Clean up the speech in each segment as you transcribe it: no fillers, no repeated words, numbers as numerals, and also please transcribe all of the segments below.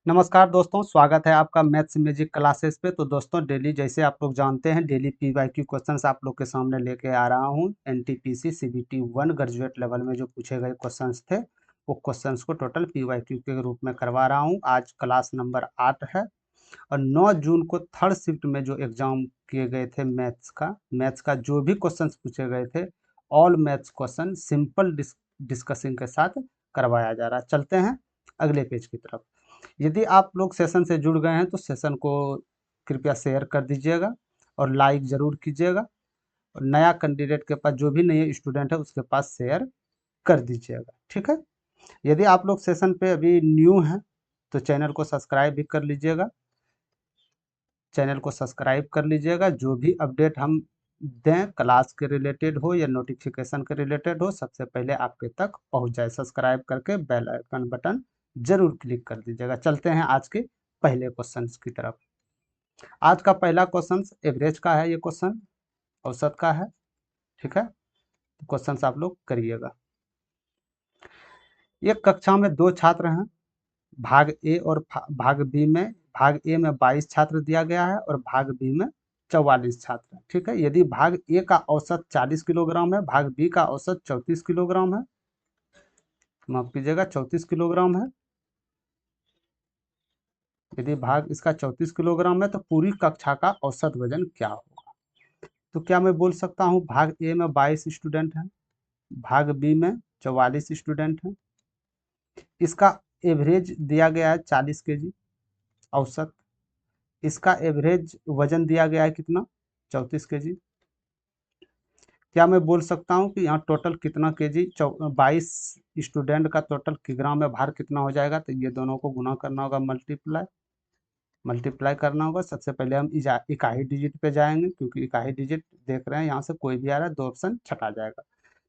नमस्कार दोस्तों, स्वागत है आपका मैथ्स मैजिक क्लासेस पे। तो दोस्तों डेली जैसे आप लोग जानते हैं डेली पीवाईक्यू क्वेश्चंस आप लोग के सामने लेके आ रहा हूँ। एनटीपीसी सीबीटी 1 ग्रेजुएट लेवल में जो पूछे गए क्वेश्चंस थे वो क्वेश्चंस को टोटल पीवाईक्यू के रूप में करवा रहा हूँ। आज क्लास नंबर 8 है और 9 जून को थर्ड शिफ्ट में जो एग्जाम किए गए थे मैथ्स का जो भी क्वेश्चंस पूछे गए थे all maths question simple discussing के साथ करवाया जा रहा है। चलते हैं अगले पेज की तरफ। यदि आप लोग सेशन से जुड़ गए हैं तो सेशन को कृपया शेयर कर दीजिएगा और लाइक ज़रूर कीजिएगा और नया कैंडिडेट के पास जो भी नए स्टूडेंट है उसके पास शेयर कर दीजिएगा, ठीक है। यदि आप लोग सेशन पे अभी न्यू हैं तो चैनल को सब्सक्राइब भी कर लीजिएगा। जो भी अपडेट हम दें क्लास के रिलेटेड हो या नोटिफिकेशन के रिलेटेड हो सबसे पहले आपके तक पहुंच जाए। सब्सक्राइब करके बेल आइकन बटन जरूर क्लिक कर दीजिएगा। चलते हैं आज के पहले क्वेश्चन की तरफ। आज का पहला क्वेश्चन एवरेज का है, ये क्वेश्चन औसत का है, ठीक है। क्वेश्चन आप लोग करिएगा। ये कक्षा में 2 छात्र हैं, भाग ए और भाग बी में। भाग ए में 22 छात्र दिया गया है और भाग बी में 44 छात्र हैं, ठीक है। यदि भाग ए का औसत 40 किलोग्राम है, भाग बी का औसत 34 किलोग्राम है, माफ कीजिएगा 34 किलोग्राम है। यदि भाग इसका 34 किलोग्राम है तो पूरी कक्षा का औसत वजन क्या होगा। तो क्या मैं बोल सकता हूँ भाग ए में 22 स्टूडेंट हैं, भाग बी में 44 स्टूडेंट हैं। इसका एवरेज दिया गया है 40 केजी औसत। इसका एवरेज वजन दिया गया है कितना, 34 केजी। क्या मैं बोल सकता हूँ कि यहाँ टोटल कितना केजी, 22 स्टूडेंट का टोटल किलोग्राम में भार कितना हो जाएगा। तो ये दोनों को गुना करना होगा, मल्टीप्लाई करना होगा। सबसे पहले हम इकाई डिजिट पे जाएंगे क्योंकि इकाई डिजिट देख रहे हैं यहाँ से कोई भी आ रहा है, 2 ऑप्शन छटा जाएगा।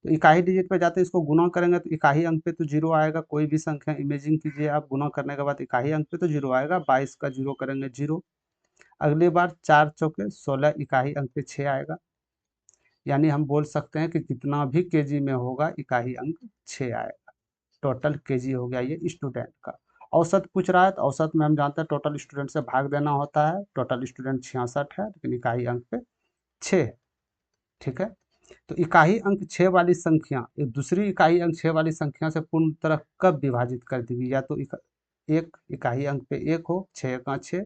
तो इकाई डिजिट पे जाते हैं, इसको गुना करेंगे तो इकाई अंक पे तो 0 आएगा। कोई भी संख्या इमेजिन कीजिए आप, गुना करने के बाद इकाई अंक पे तो 0 आएगा। 22 का 0 करेंगे 0। अगली बार 4 चौके 16, इकाई अंक पे 6 आएगा। यानी हम बोल सकते हैं कि जितना भी केजी में होगा इकाई अंक 6 आएगा। टोटल केजी हो गया ये स्टूडेंट का। औसत पूछ रहा है तो औसत में हम जानते हैं टोटल स्टूडेंट से भाग देना होता है। टोटल स्टूडेंट 66 है लेकिन इकाई अंक पे 6, ठीक है। तो इकाई अंक 6 वाली संख्या एक दूसरी इकाई अंक 6 वाली संख्या से पूर्ण तरह कब विभाजित कर देगी। या तो एक इकाई अंक पे 1 हो, 6 का 6,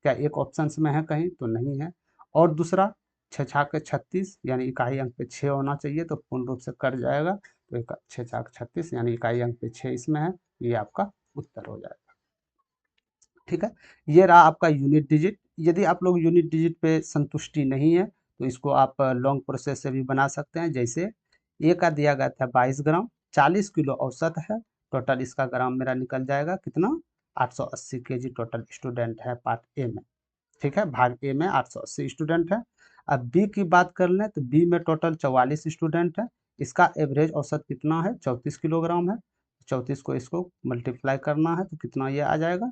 क्या एक ऑप्शन में है कहीं तो नहीं है। और दूसरा 6 छाक 36 यानी इकाई अंक पे 6 होना चाहिए तो पूर्ण रूप से कट जाएगा। तो 6 छाक 36 यानी इकाई अंक पे 6 इसमें है, ये आपका उत्तर हो जाएगा, ठीक है। ये रहा आपका यूनिट डिजिट। यदि आप लोग यूनिट डिजिट पे संतुष्टि नहीं है तो इसको आप लॉन्ग प्रोसेस से भी बना सकते हैं। जैसे ए का दिया गया था 22 ग्राम, 40 किलो औसत है। टोटल इसका ग्राम मेरा निकल जाएगा कितना, 880 केजी टोटल स्टूडेंट है पार्ट ए में, ठीक है। भाग ए में 880 स्टूडेंट है। अब बी की बात कर लें तो बी में टोटल 44 स्टूडेंट है। इसका एवरेज औसत कितना है, 34 किलोग्राम है। 34 को इसको मल्टीप्लाई करना है तो कितना ये आ जाएगा,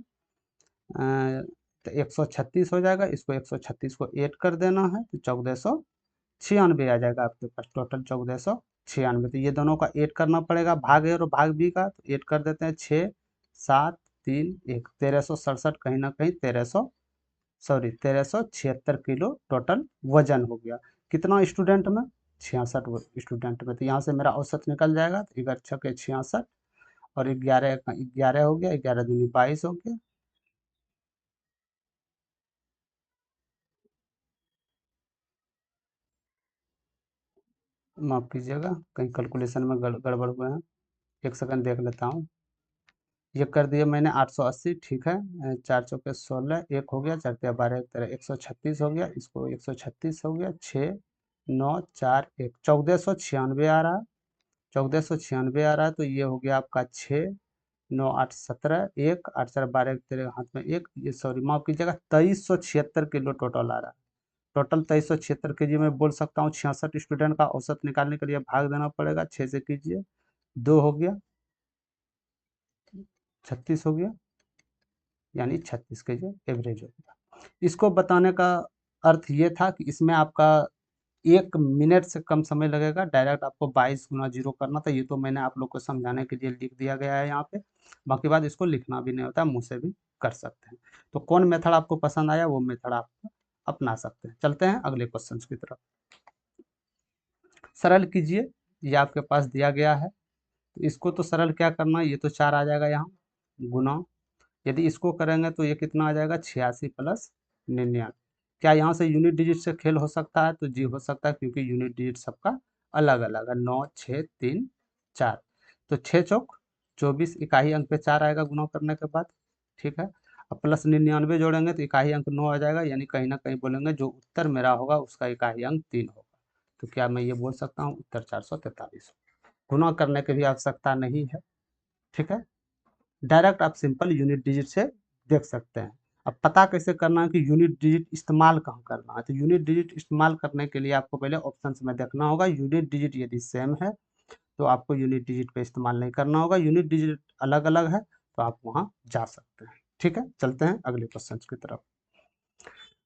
तो 136 हो जाएगा। इसको 136 को ऐड कर देना है तो 1496 आ जाएगा आपके पास, टोटल 1496। तो ये दोनों का ऐड करना पड़ेगा, भाग ए और भाग बी का। तो ऐड कर देते हैं 6 7 3 1, 1367 कहीं ना कहीं 1376 किलो टोटल वजन हो गया। कितना स्टूडेंट में, 66 स्टूडेंट में। तो यहाँ से मेरा औसत निकल जाएगा। तो 11 छके 66 और 11 11 हो गया, 11 दूनी 22 हो गया। माफ कीजिएगा कहीं कैलकुलेशन में गड़बड़ हुए हैं, एक सेकंड देख लेता हूँ। ये कर दिया मैंने 880, ठीक है। 4 चौके 16, एक हो गया, 4 12 13, 136 हो गया। इसको 136 हो गया, 6 9 4 1, 1496 आ रहा है। 1496 आ रहा है तो ये हो गया आपका 6 9 8 17, 1 8 4 12 तेरे हाथ में एक, ये सॉरी माफ कीजिएगा 2376 किलो टोटल आ रहा है। टोटल 2376 के जी में बोल सकता हूँ 66 स्टूडेंट का औसत निकालने के लिए भाग देना पड़ेगा। 6 से कीजिए, 2 हो गया, 36 हो गया, यानी 36 के जी एवरेज हो गया। इसको बताने का अर्थ ये था कि इसमें आपका 1 मिनट से कम समय लगेगा। डायरेक्ट आपको 22 गुना 0 करना था। ये तो मैंने आप लोग को समझाने के लिए लिख दिया गया है यहाँ पे। बाकी बात इसको लिखना भी नहीं होता, मुँह से भी कर सकते हैं। तो कौन मेथड आपको पसंद आया वो मेथड आप अपना सकते हैं। चलते हैं अगले क्वेश्चन की तरफ। सरल कीजिए, ये आपके पास दिया गया है, तो इसको तो सरल क्या करना है, ये तो 4 आ जाएगा यहाँ गुना, यदि इसको करेंगे तो ये कितना आ जाएगा 86 प्लस 99। क्या यहाँ से यूनिट डिजिट से खेल हो सकता है, तो जी हो सकता है, क्योंकि यूनिट डिजिट सबका अलग अलग है, 9 6 3 4। तो 6 चौक 24, इकाई अंक पे 4 आएगा गुना करने के बाद, ठीक है। अब प्लस 99 जोड़ेंगे तो इकाई अंक 9 आ जाएगा, यानी कहीं ना कहीं बोलेंगे जो उत्तर मेरा होगा उसका इकाई अंक 3 होगा। तो क्या मैं ये बोल सकता हूँ उत्तर 443। गुना करने की भी आवश्यकता नहीं है, ठीक है। डायरेक्ट आप सिंपल यूनिट डिजिट से देख सकते हैं। अब पता कैसे करना है कि यूनिट डिजिट इस्तेमाल कहाँ करना है, तो यूनिट डिजिट इस्तेमाल करने के लिए आपको पहले ऑप्शंस में देखना होगा, यूनिट डिजिट यदि सेम है तो आपको यूनिट डिजिट पे इस्तेमाल नहीं करना होगा, यूनिट डिजिट अलग अलग है तो आप वहाँ जा सकते हैं, ठीक है। चलते हैं अगले क्वेश्चन की तरफ।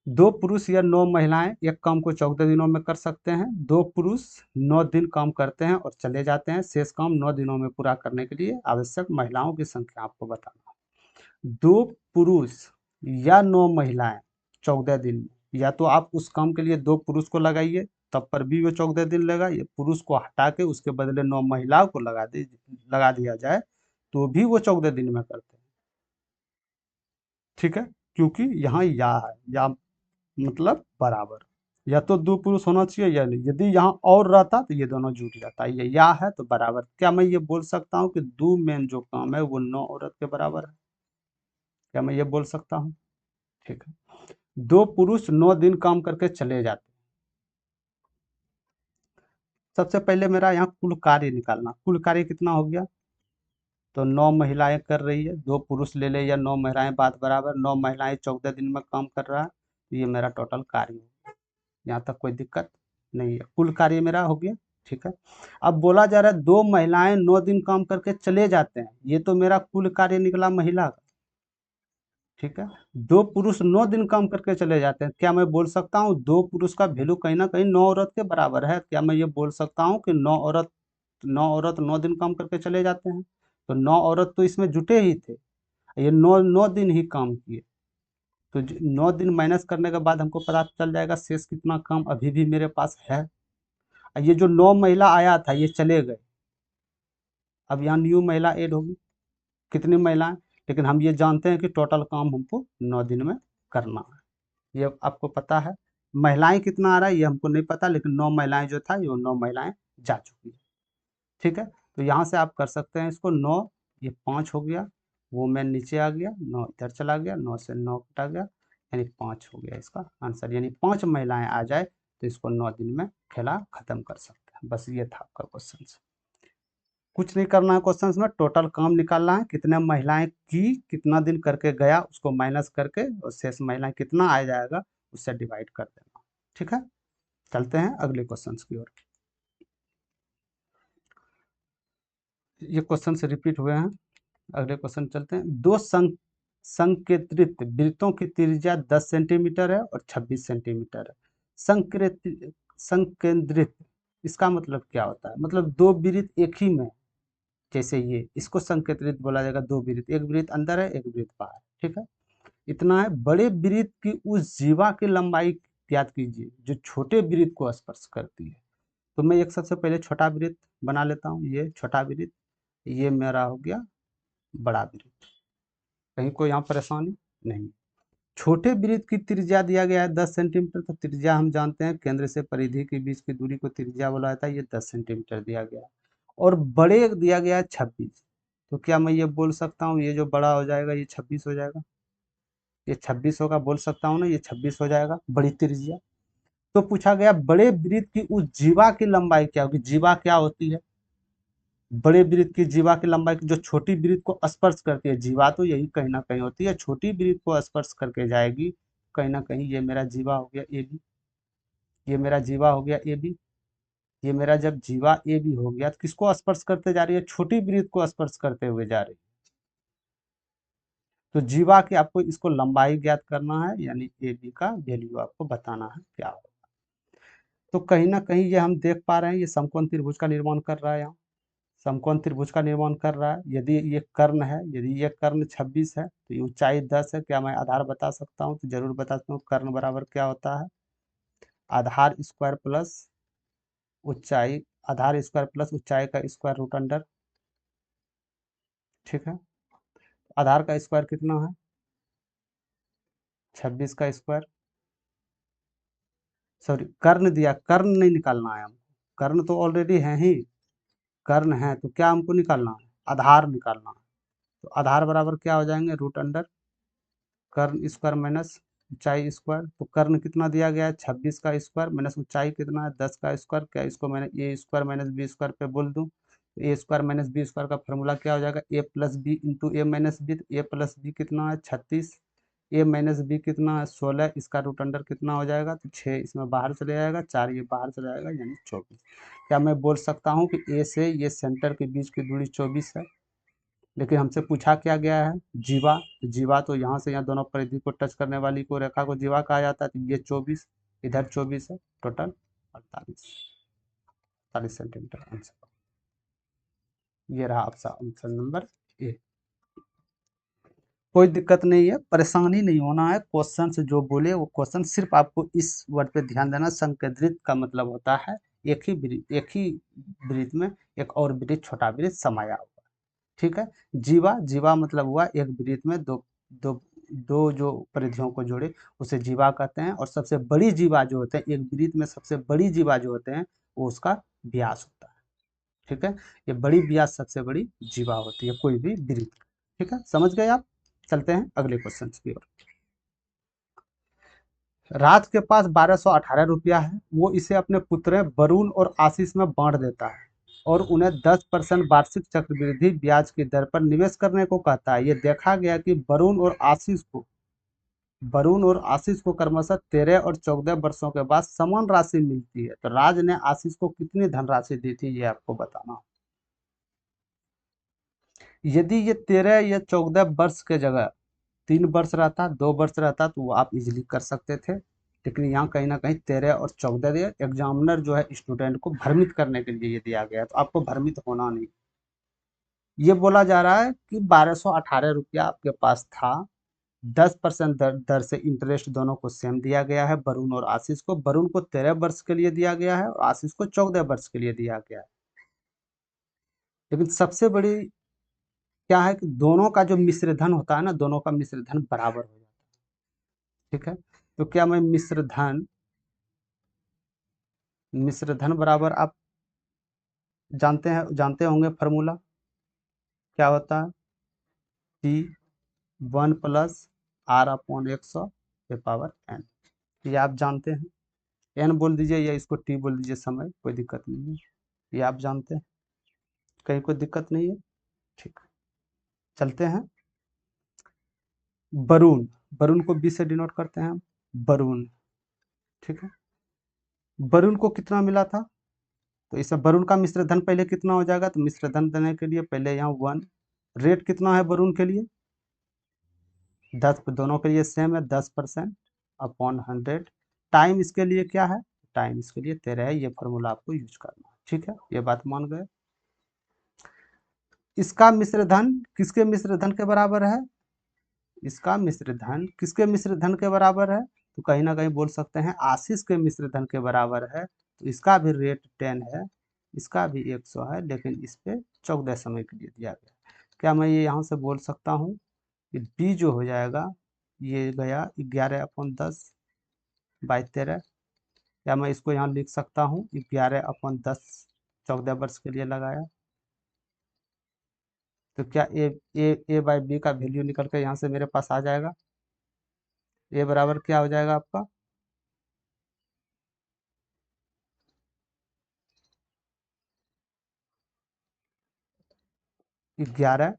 2 पुरुष या 9 महिलाएं एक काम को 14 दिनों में कर सकते हैं। 2 पुरुष 9 दिन काम करते हैं और चले जाते हैं, शेष काम 9 दिनों में पूरा करने के लिए आवश्यक महिलाओं की संख्या आपको बताना है। 2 पुरुष या 9 महिलाएं 14 दिन में, या तो आप उस काम के लिए 2 पुरुष को लगाइए तब पर भी वो 14 दिन लेगा, ये पुरुष को हटा के उसके बदले 9 महिलाओं को लगा दिया जाए तो भी वो 14 दिन में करते हैं, ठीक है। क्योंकि यहाँ या है, या मतलब बराबर, या तो 2 पुरुष होना चाहिए या नहीं, यदि यहाँ और रहता तो ये दोनों जुट जाता, ये या है तो बराबर। क्या मैं ये बोल सकता हूँ कि 2 मेन जो काम है वो 9 औरत के बराबर है, क्या मैं ये बोल सकता हूँ, ठीक है। 2 पुरुष 9 दिन काम करके चले जाते हैं। सबसे पहले मेरा यहाँ कुल कार्य निकालना, कुल कार्य कितना हो गया, तो 9 महिलाएं कर रही है, 2 पुरुष ले ले या 9 महिलाएं बात बराबर, 9 महिलाएं 14 दिन में काम कर रहा है, तो ये मेरा टोटल कार्य हो गया, यहाँ तक कोई दिक्कत नहीं है, कुल कार्य मेरा हो गया, ठीक है। अब बोला जा रहा है 2 महिलाएं 9 दिन काम करके चले जाते हैं, ये तो मेरा कुल कार्य निकला महिला का, ठीक है। 2 पुरुष 9 दिन काम करके चले जाते हैं, क्या मैं बोल सकता हूँ 2 पुरुष का वैल्यू कहीं ना कहीं 9 औरत के बराबर है, क्या मैं ये बोल सकता हूँ कि 9 औरत 9 दिन काम करके चले जाते हैं, तो 9 औरत तो इसमें जुटे ही थे, ये 9 दिन ही काम किए, तो 9 दिन माइनस करने के बाद हमको पता चल जाएगा शेष कितना काम अभी भी मेरे पास है। ये जो 9 महिला आया था ये चले गए, अब यहाँ न्यू महिला ऐड होगी, कितनी महिलाएं, लेकिन हम ये जानते हैं कि टोटल काम हमको 9 दिन में करना है, ये आपको पता है। महिलाएं कितना आ रहा है ये हमको नहीं पता, लेकिन 9 महिलाएं जो था ये 9 महिलाएं जा चुकी है, ठीक है। तो यहाँ से आप कर सकते हैं इसको 9, ये 5 हो गया, वो मैं नीचे आ गया, 9 इधर चला गया, 9 से 9 कटा गया, यानी 5 हो गया इसका आंसर, यानी 5 महिलाएं आ जाए तो इसको 9 दिन में खेला खत्म कर सकते हैं। बस ये था आपका क्वेश्चन, कुछ नहीं करना है क्वेश्चन में, टोटल काम निकालना है, कितने महिलाएं की कितना दिन करके गया उसको माइनस करके और शेष महिलाएं कितना आ जाएगा उससे डिवाइड कर देना, ठीक है। चलते हैं अगले क्वेश्चन की ओर। ये क्वेश्चन से रिपीट हुए हैं, अगले क्वेश्चन चलते हैं। दो संकेंद्रित वृत्तों की त्रिज्या 10 सेंटीमीटर है और 26 सेंटीमीटर है। संकेंद्रित इसका मतलब क्या होता है, मतलब 2 वृत्त एक ही में, जैसे ये इसको संकेंद्रित बोला जाएगा, 2 वृत्त, एक वृत्त अंदर है एक वृत्त बाहर, ठीक है। इतना है, बड़े वृत्त की उस जीवा की लंबाई ज्ञात कीजिए जो छोटे वृत्त को स्पर्श करती है। तो मैं एक सबसे पहले छोटा वृत्त बना लेता हूँ, ये छोटा वृत्त, ये मेरा हो गया बड़ा वृत्त, कहीं कोई यहाँ परेशानी नहीं। छोटे वृत्त की त्रिज्या दिया गया है 10 सेंटीमीटर, तो त्रिज्या हम जानते हैं केंद्र से परिधि के बीच की दूरी को त्रिज्या बोला जाता है, ये 10 सेंटीमीटर दिया गया है, और बड़े दिया गया है 26, तो क्या मैं ये बोल सकता हूँ ये जो बड़ा हो जाएगा ये 26 हो जाएगा, ये 26 होगा, बोल सकता हूँ ना ये 26 हो जाएगा बड़ी त्रिज्या। तो पूछा गया बड़े वृत्त की उस जीवा की लंबाई क्या होगी, जीवा क्या होती है, बड़े वृत्त की जीवा की लंबाई जो छोटी वृत्त को स्पर्श करती है, जीवा तो यही कहीं ना कहीं होती है, छोटी वृत्त को स्पर्श करके जाएगी, कहीं ना कहीं ये मेरा जीवा हो गया ए बी, ये मेरा जीवा हो गया ए बी, ये मेरा जब जीवा ए बी हो गया तो किसको स्पर्श करते जा रही है, छोटी वृत्त को स्पर्श करते हुए जा रही है। तो जीवा की आपको इसको लंबाई ज्ञात करना है, यानी ए बी का वैल्यू आपको बताना है क्या होगा। तो कहीं ना कहीं ये हम देख पा रहे हैं ये समकोण त्रिभुज का निर्माण कर रहा है यहाँ, समकोण त्रिभुज का निर्माण कर रहा है। यदि ये कर्ण है, यदि ये कर्ण 26 है तो ये ऊंचाई 10 है। क्या मैं आधार बता सकता हूँ? तो जरूर बता सकता हूँ। कर्ण बराबर क्या होता है? आधार स्क्वायर प्लस ऊंचाई, आधार स्क्वायर प्लस ऊंचाई का स्क्वायर रूट अंडर। ठीक है, आधार का स्क्वायर कितना है? 26 का स्क्वायर। सॉरी, कर्ण दिया, कर्ण नहीं निकालना है हमको, कर्ण तो ऑलरेडी है ही। कर्ण है तो क्या हमको निकालना है? आधार निकालना है। तो आधार बराबर क्या हो जाएंगे? रूट अंडर कर्ण स्क्वायर माइनस ऊंचाई स्क्वायर। तो कर्ण कितना दिया गया है? 26 का स्क्वायर माइनस ऊंचाई कितना है? 10 का स्क्वायर। क्या इसको मैंने ए स्क्वायर माइनस बी स्क्वायर पे बोल दूं? ए स्क्वायर माइनस बी स्क्वायर का फॉर्मूला क्या हो जाएगा? ए प्लस बी इंटू ए माइनस बी। ए प्लस बी कितना है? 36। ए माइनस बी कितना है? 16। इसका रूट अंडर कितना हो जाएगा? तो 6 इसमें बाहर चले जाएगा, 4 ये बाहर चला जाएगा, यानी 24। क्या मैं बोल सकता हूँ कि ए से ये सेंटर के बीच की दूरी 24 है? लेकिन हमसे पूछा क्या गया है? जीवा। तो जीवा तो यहाँ से यहाँ दोनों परिधि को टच करने वाली को रेखा को जीवा कहा जाता है। तो ये 24, इधर 24 है, टोटल 48, 48 सेंटीमीटर आंसर। ये रहा आपका आंसर नंबर ए। कोई दिक्कत नहीं है, परेशानी नहीं होना है। क्वेश्चन से जो बोले वो क्वेश्चन, सिर्फ आपको इस वर्ड पे ध्यान देना, संकेंद्रित का मतलब होता है एक ही वृत्त में एक और वृत्त, छोटा वृत्त समाया हुआ। ठीक है, जीवा, जीवा मतलब हुआ एक वृत्त में दो दो दो जो परिधियों को जोड़े, उसे जीवा कहते हैं। और सबसे बड़ी जीवा जो होते हैं, एक वृत्त में सबसे बड़ी जीवा जो होते हैं, वो उसका व्यास होता है। ठीक है, ये बड़ी व्यास सबसे बड़ी जीवा होती है कोई भी वृत्त। ठीक है, समझ गए आप? चलते हैं अगले क्वेश्चन की ओर। राज के पास 1218 रुपया है। वो इसे अपने पुत्र वरुण और आशीष में बांट देता है और उन्हें 10% वार्षिक चक्रवृद्धि ब्याज की दर पर निवेश करने को कहता है। ये देखा गया कि वरुण और आशीष को क्रमशः 13 और 14 वर्षों के बाद समान राशि मिलती है। तो राज ने आशीष को कितनी धनराशि दी थी, ये आपको बताना। यदि ये 13 या 14 वर्ष के जगह 3 वर्ष रहता, 2 वर्ष रहता, तो वो आप इजिली कर सकते थे। लेकिन यहाँ कहीं ना कहीं 13 और 14 दिया। एग्जामिनर जो है स्टूडेंट को भ्रमित करने के लिए ये दिया गया है, तो आपको भ्रमित होना नहीं। ये बोला जा रहा है कि 1218 रुपया आपके पास था, 10% दर से इंटरेस्ट दोनों को सेम दिया गया है। वरुण और आशीष को, वरुण को 13 वर्ष के लिए दिया गया है और आशीष को 14 वर्ष के लिए दिया गया है। लेकिन सबसे बड़ी क्या है कि दोनों का जो मिश्र धन होता है ना, दोनों का मिश्र धन बराबर हो जाता है। ठीक है, तो क्या मैं मिश्र धन बराबर, आप जानते होंगे फॉर्मूला क्या होता है? टी 1 + R/100 के पावर n। ये आप जानते हैं। n बोल दीजिए या इसको t बोल दीजिए, समय कोई दिक्कत नहीं है। ये आप जानते हैं, कहीं कोई दिक्कत नहीं है। ठीक, चलते हैं। वरुण, वरुण को b से डिनोट करते हैं हम, वरुण। ठीक है, वरुण को कितना मिला था? तो इसमें वरुण का मिश्र धन पहले कितना हो जाएगा? तो मिश्र धन देने के लिए पहले यहाँ 1। रेट कितना है वरुण के लिए? 10, दोनों के लिए सेम है, 10%/100। टाइम इसके लिए क्या है? टाइम इसके लिए 13 है। ये फॉर्मूला आपको यूज करना है। ठीक है, ये बात मान गए। इसका मिश्र धन किसके मिश्र धन के बराबर है? इसका मिश्र धन किसके मिश्र धन के बराबर है? तो कहीं ना कहीं बोल सकते हैं आशीष के मिश्र धन के बराबर है। तो इसका भी रेट 10 है, इसका भी 100 है, लेकिन इस पे 14 समय के लिए दिया गया। क्या मैं ये यहाँ से बोल सकता हूँ कि बी जो हो जाएगा, ये गया 11/10/13। क्या मैं इसको यहाँ लिख सकता हूँ 11/10, 14 वर्ष के लिए लगाया। तो क्या ए बाई बी का वैल्यू निकल कर यहाँ से मेरे पास आ जाएगा? ए बराबर क्या हो जाएगा आपका? 11,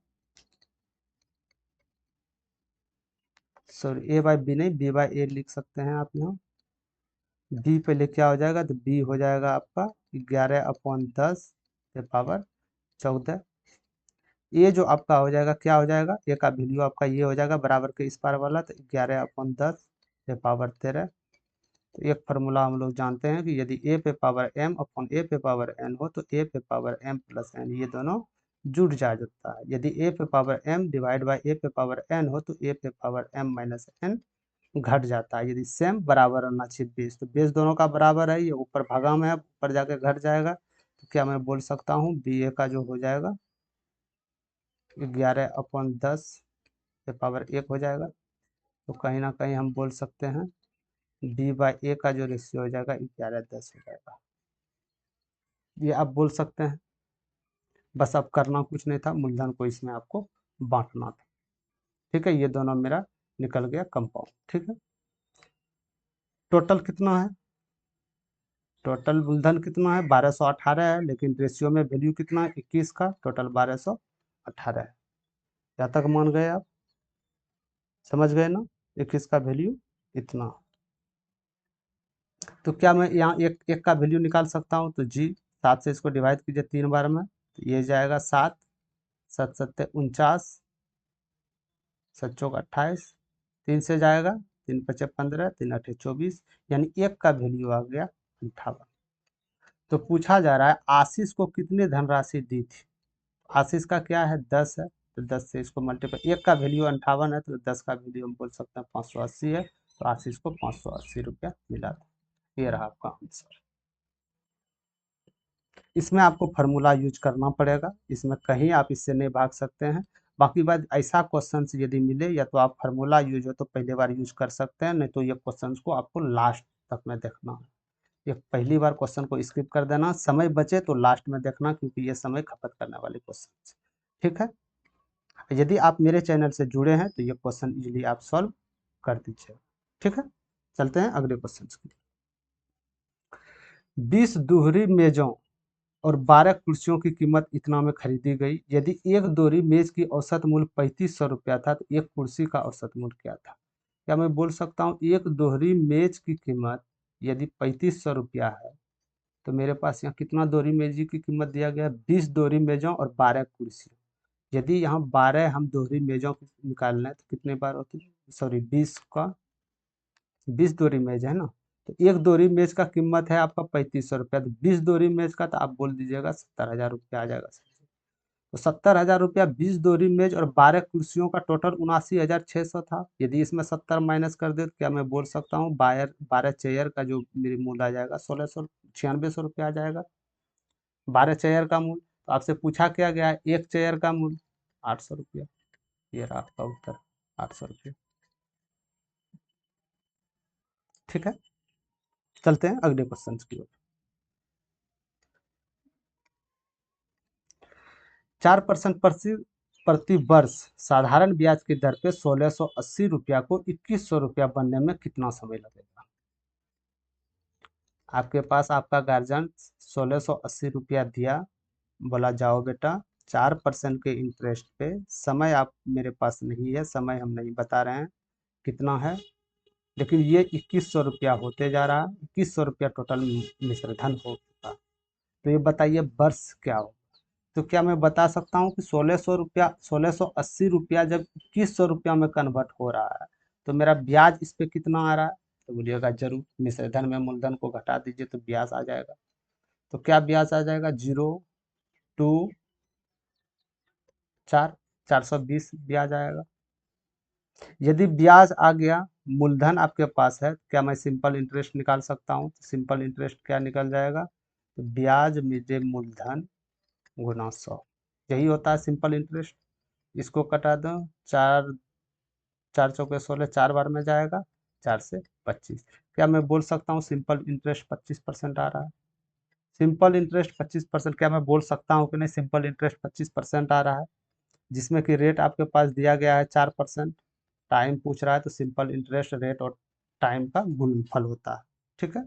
सॉरी A/B नहीं, B/A लिख सकते हैं आप यहाँ। बी पहले क्या हो जाएगा? तो बी हो जाएगा आपका 11/10 के पावर 14। ये जो आपका हो जाएगा, क्या हो जाएगा? ए का वैल्यू आपका ये हो जाएगा बराबर के इस पार वाला, तो 11/10 के पावर 13। तो एक फार्मूला हम लोग जानते हैं कि यदि ए पे पावर एम अपॉन ए पे पावर एन हो तो ए पे पावर एम प्लस एन ये दोनों जुड़ जाता है। यदि ए पे पावर एम डिवाइड बाई ए पे पावर एन हो तो ए पे पावर एम माइनस एन घट जाता है। यदि सेम बराबर होना चाहिए बेस, तो बेस दोनों का बराबर है, ये ऊपर भागा में है, ऊपर जाके घट जाएगा। तो क्या मैं बोल सकता हूँ बी ए का जो हो जाएगा 11/10 पे पावर 1 हो जाएगा। तो कहीं ना कहीं हम बोल सकते हैं बी बाई ए का जो रेशियो हो जाएगा 11/10 हो जाएगा। ये आप बोल सकते हैं। बस अब करना कुछ नहीं था, मूलधन को इसमें आपको बांटना था। ठीक है, ये दोनों मेरा निकल गया कंपाउंड। ठीक है, टोटल कितना है? टोटल मूलधन कितना है? 1218 है, लेकिन रेशियो में वैल्यू कितना है? 21 का। टोटल 1218 है। यहाँ तक मान गए आप? समझ गए ना? 21 का वैल्यू इतना। तो क्या मैं यहाँ एक एक का वैल्यू निकाल सकता हूँ? तो जी, 7 से इसको डिवाइड कीजिए 3 बार में, तो ये जाएगा 7, 7 सत्ते 49, 7 चौक 28, 3 से जाएगा, 3 पचे 15, 3 अठे 24, यानी एक का वैल्यू आ गया 58। तो पूछा जा रहा है आशीष को कितनी धनराशि दी थी। आशीष का क्या है? 10 है, तो 10 से इसको मल्टीप्लाई, एक का वैल्यू 58 है तो 10 का वैल्यू हम बोल सकते हैं 580 है। तो आशीष को 580 रुपया मिला था। ये रहा आपका आंसर। इसमें आपको फार्मूला यूज करना पड़ेगा, इसमें कहीं आप इससे नहीं भाग सकते हैं। बाकी बात, ऐसा क्वेश्चन यदि मिले या तो आप फार्मूला यूज हो तो पहले बार यूज कर सकते हैं, नहीं तो ये क्वेश्चन को आपको लास्ट तक में देखना है। ये पहली बार क्वेश्चन को स्किप कर देना, समय बचे तो लास्ट में देखना, क्योंकि ये समय खपत करने वाले क्वेश्चन। ठीक है, यदि आप मेरे चैनल से जुड़े हैं तो ये क्वेश्चन इजीली आप सॉल्व कर दीजिए। ठीक है, चलते हैं अगले क्वेश्चन की। 20 दोहरी मेजों और 12 कुर्सियों की कीमत इतना में खरीदी गई। यदि एक दोहरी मेज की औसत मूल्य 3500 रुपया था तो एक कुर्सी का औसत मूल्य क्या था? क्या मैं बोल सकता हूँ एक दोहरी मेज की कीमत यदि 3500 रुपया है तो मेरे पास यहाँ कितना दोहरी मेज की कीमत दिया गया? 20 दोहरी मेजों और 12 कुर्सी। यदि यहाँ 12 हम दोहरी मेजों को निकालना है तो कितने बार होती है? सॉरी, 20 का 20 दोहरी मेज है ना, तो एक दोहरी मेज का कीमत है आपका 3500 रुपया, तो 20 दोहरी मेज का तो आप बोल दीजिएगा 70,000 रुपया आ जाएगा। तो 70,000 रुपया 20 दोहरी मेज और 12 कुर्सियों का टोटल 79,600 था। यदि इसमें 70 माइनस कर दे तो क्या मैं बोल सकता हूँ 12 चेयर का जो मेरी मूल्य आ जाएगा 9600 रुपया आ जाएगा। 12 चेयर का मूल्य, तो आपसे पूछा क्या गया है? एक चेयर का मूल्य 800 रुपया। ये रहा आपका उत्तर, 800 रुपया। ठीक है, चलते हैं अगले क्वेश्चन की ओर। 4% प्रति वर्ष साधारण ब्याज की दर पे 1680 रुपया को 2100 रुपया बनने में कितना समय लगेगा? आपके पास आपका गार्जियन 1680 रुपया दिया, बोला जाओ बेटा 4% के इंटरेस्ट पे, समय आप मेरे पास नहीं है, समय हम नहीं बता रहे हैं कितना है, लेकिन ये 2100 रुपया होते जा रहा है। 2100 रुपया टोटल मिश्र धन हो चुका। तो ये बताइए वर्ष क्या हो? तो क्या मैं बता सकता हूँ कि 1680 रुपया जब 2100 रुपया में कन्वर्ट हो रहा है तो मेरा ब्याज इस पे कितना आ रहा है? तो बोलिएगा जरूर, मिश्रधन में मूलधन को घटा दीजिए तो ब्याज आ जाएगा। तो क्या ब्याज आ जाएगा? 0.24, 420 ब्याज आएगा। यदि ब्याज आ गया, मूलधन आपके पास है, क्या मैं सिंपल इंटरेस्ट निकाल सकता हूँ? तो सिंपल इंटरेस्ट क्या निकल जाएगा? तो ब्याज में मूलधन गुना 100, यही होता है सिंपल इंटरेस्ट। इसको कटा दो, चार, 4 चौके 16, 4 बार में जाएगा, 4 से 25। क्या मैं बोल सकता हूँ सिंपल इंटरेस्ट 25% आ रहा है? सिंपल इंटरेस्ट 25%, क्या मैं बोल सकता हूँ कि नहीं सिंपल इंटरेस्ट 25% आ रहा है? जिसमें कि रेट आपके पास दिया गया है 4%, टाइम पूछ रहा है, तो सिंपल इंटरेस्ट रेट और टाइम का गुणनफल होता है। ठीक है,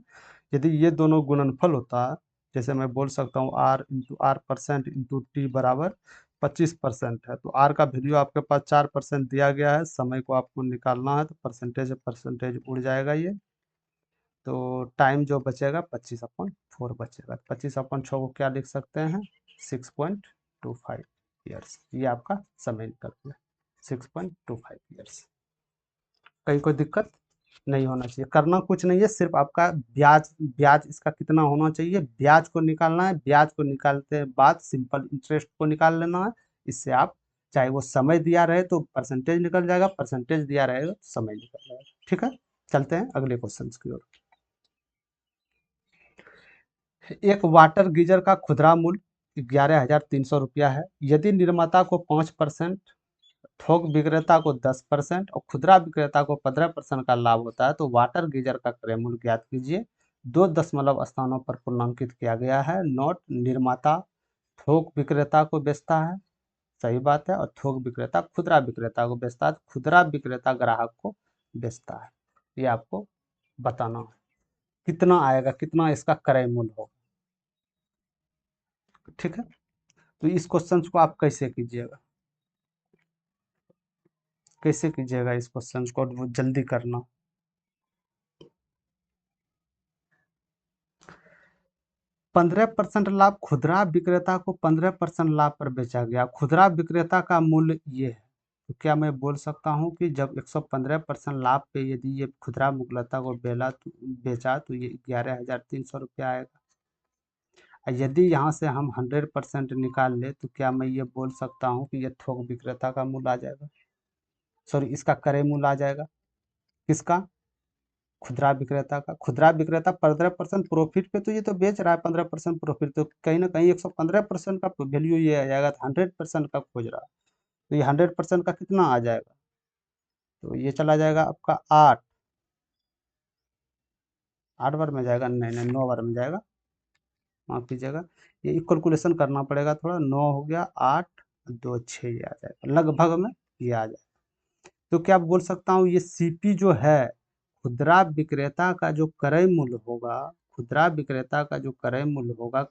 यदि ये दोनों गुणनफल होता है, जैसे मैं बोल सकता हूँ R/R% इंटू टी बराबर 25% है, तो आर का वैल्यू आपके पास 4% दिया गया है, समय को आपको निकालना है तो परसेंटेज परसेंटेज उड़ जाएगा ये। तो टाइम जो बचेगा 25/4 बचेगा। 25/6 को क्या लिख सकते हैं? 6.25 ईयर्स। ये आपका समय निकल गया 6.25 ईयर्स। कहीं कोई दिक्कत? नहीं होना चाहिए, करना कुछ नहीं है, सिर्फ आपका ब्याज ब्याज इसका कितना होना चाहिए, ब्याज को निकालना है। ब्याज को निकालते बाद सिंपल इंटरेस्ट को निकाल लेना है। इससे आप चाहे वो समय दिया रहे तो परसेंटेज निकल जाएगा, परसेंटेज दिया रहेगा तो समय निकल जाएगा। ठीक है, चलते हैं अगले क्वेश्चन की ओर। एक वाटर गीजर का खुदरा मूल्य 11,300 रुपया है। यदि निर्माता को 5%, थोक विक्रेता को 10% और खुदरा विक्रेता को 15% का लाभ होता है तो वाटर गीजर का क्रय मूल्य ज्ञात कीजिए। दो दशमलव स्थानों पर पूर्णांकित किया गया है। नोट: निर्माता थोक विक्रेता को बेचता है, सही बात है, और थोक विक्रेता खुदरा विक्रेता को बेचता है, खुदरा विक्रेता ग्राहक को बेचता है। ये आपको बताना है कितना आएगा, कितना इसका क्रय मूल्य होगा। ठीक है, तो इस क्वेश्चन को आप कैसे कीजिएगा, कैसे कीजिएगा इस क्वेश्चन को, वो जल्दी करना। 15% लाभ खुदरा विक्रेता को 15% लाभ पर बेचा गया। खुदरा विक्रेता का मूल्य ये है, तो क्या मैं बोल सकता हूँ कि जब 115% लाभ पे यदि ये खुदरा विक्रेता को बेचा तो ये 11,300 रुपया आएगा। और यदि यहाँ से हम 100% निकाल ले तो क्या मैं ये बोल सकता हूँ कि ये थोक विक्रेता का मूल्य आ जाएगा, सॉरी इसका क्रय मूल्य आ जाएगा। किसका? खुदरा विक्रेता का। खुदरा विक्रेता 15% प्रॉफिट पे तो ये तो बेच रहा है, 15% प्रॉफिट, तो कहीं ना कहीं 115% का वैल्यू ये आ जाएगा, तो 100% का खोज रहा है, तो ये 100% का कितना आ जाएगा, तो ये चला जाएगा आपका 8, 8 बार में जाएगा, नहीं नहीं 9 बार में जाएगा, माफ कीजिएगा, ये कैलकुलेशन करना पड़ेगा थोड़ा। 9 हो गया, 8, 2, 6 ये आ जाएगा लगभग में, ये आ जाएगा। तो क्या बोल सकता हूँ ये सीपी जो है, खुदरा विक्रेता का जो क्रय मूल्य होगा, खुदरा विक्रेता का जो क्रय मूल्य होगा,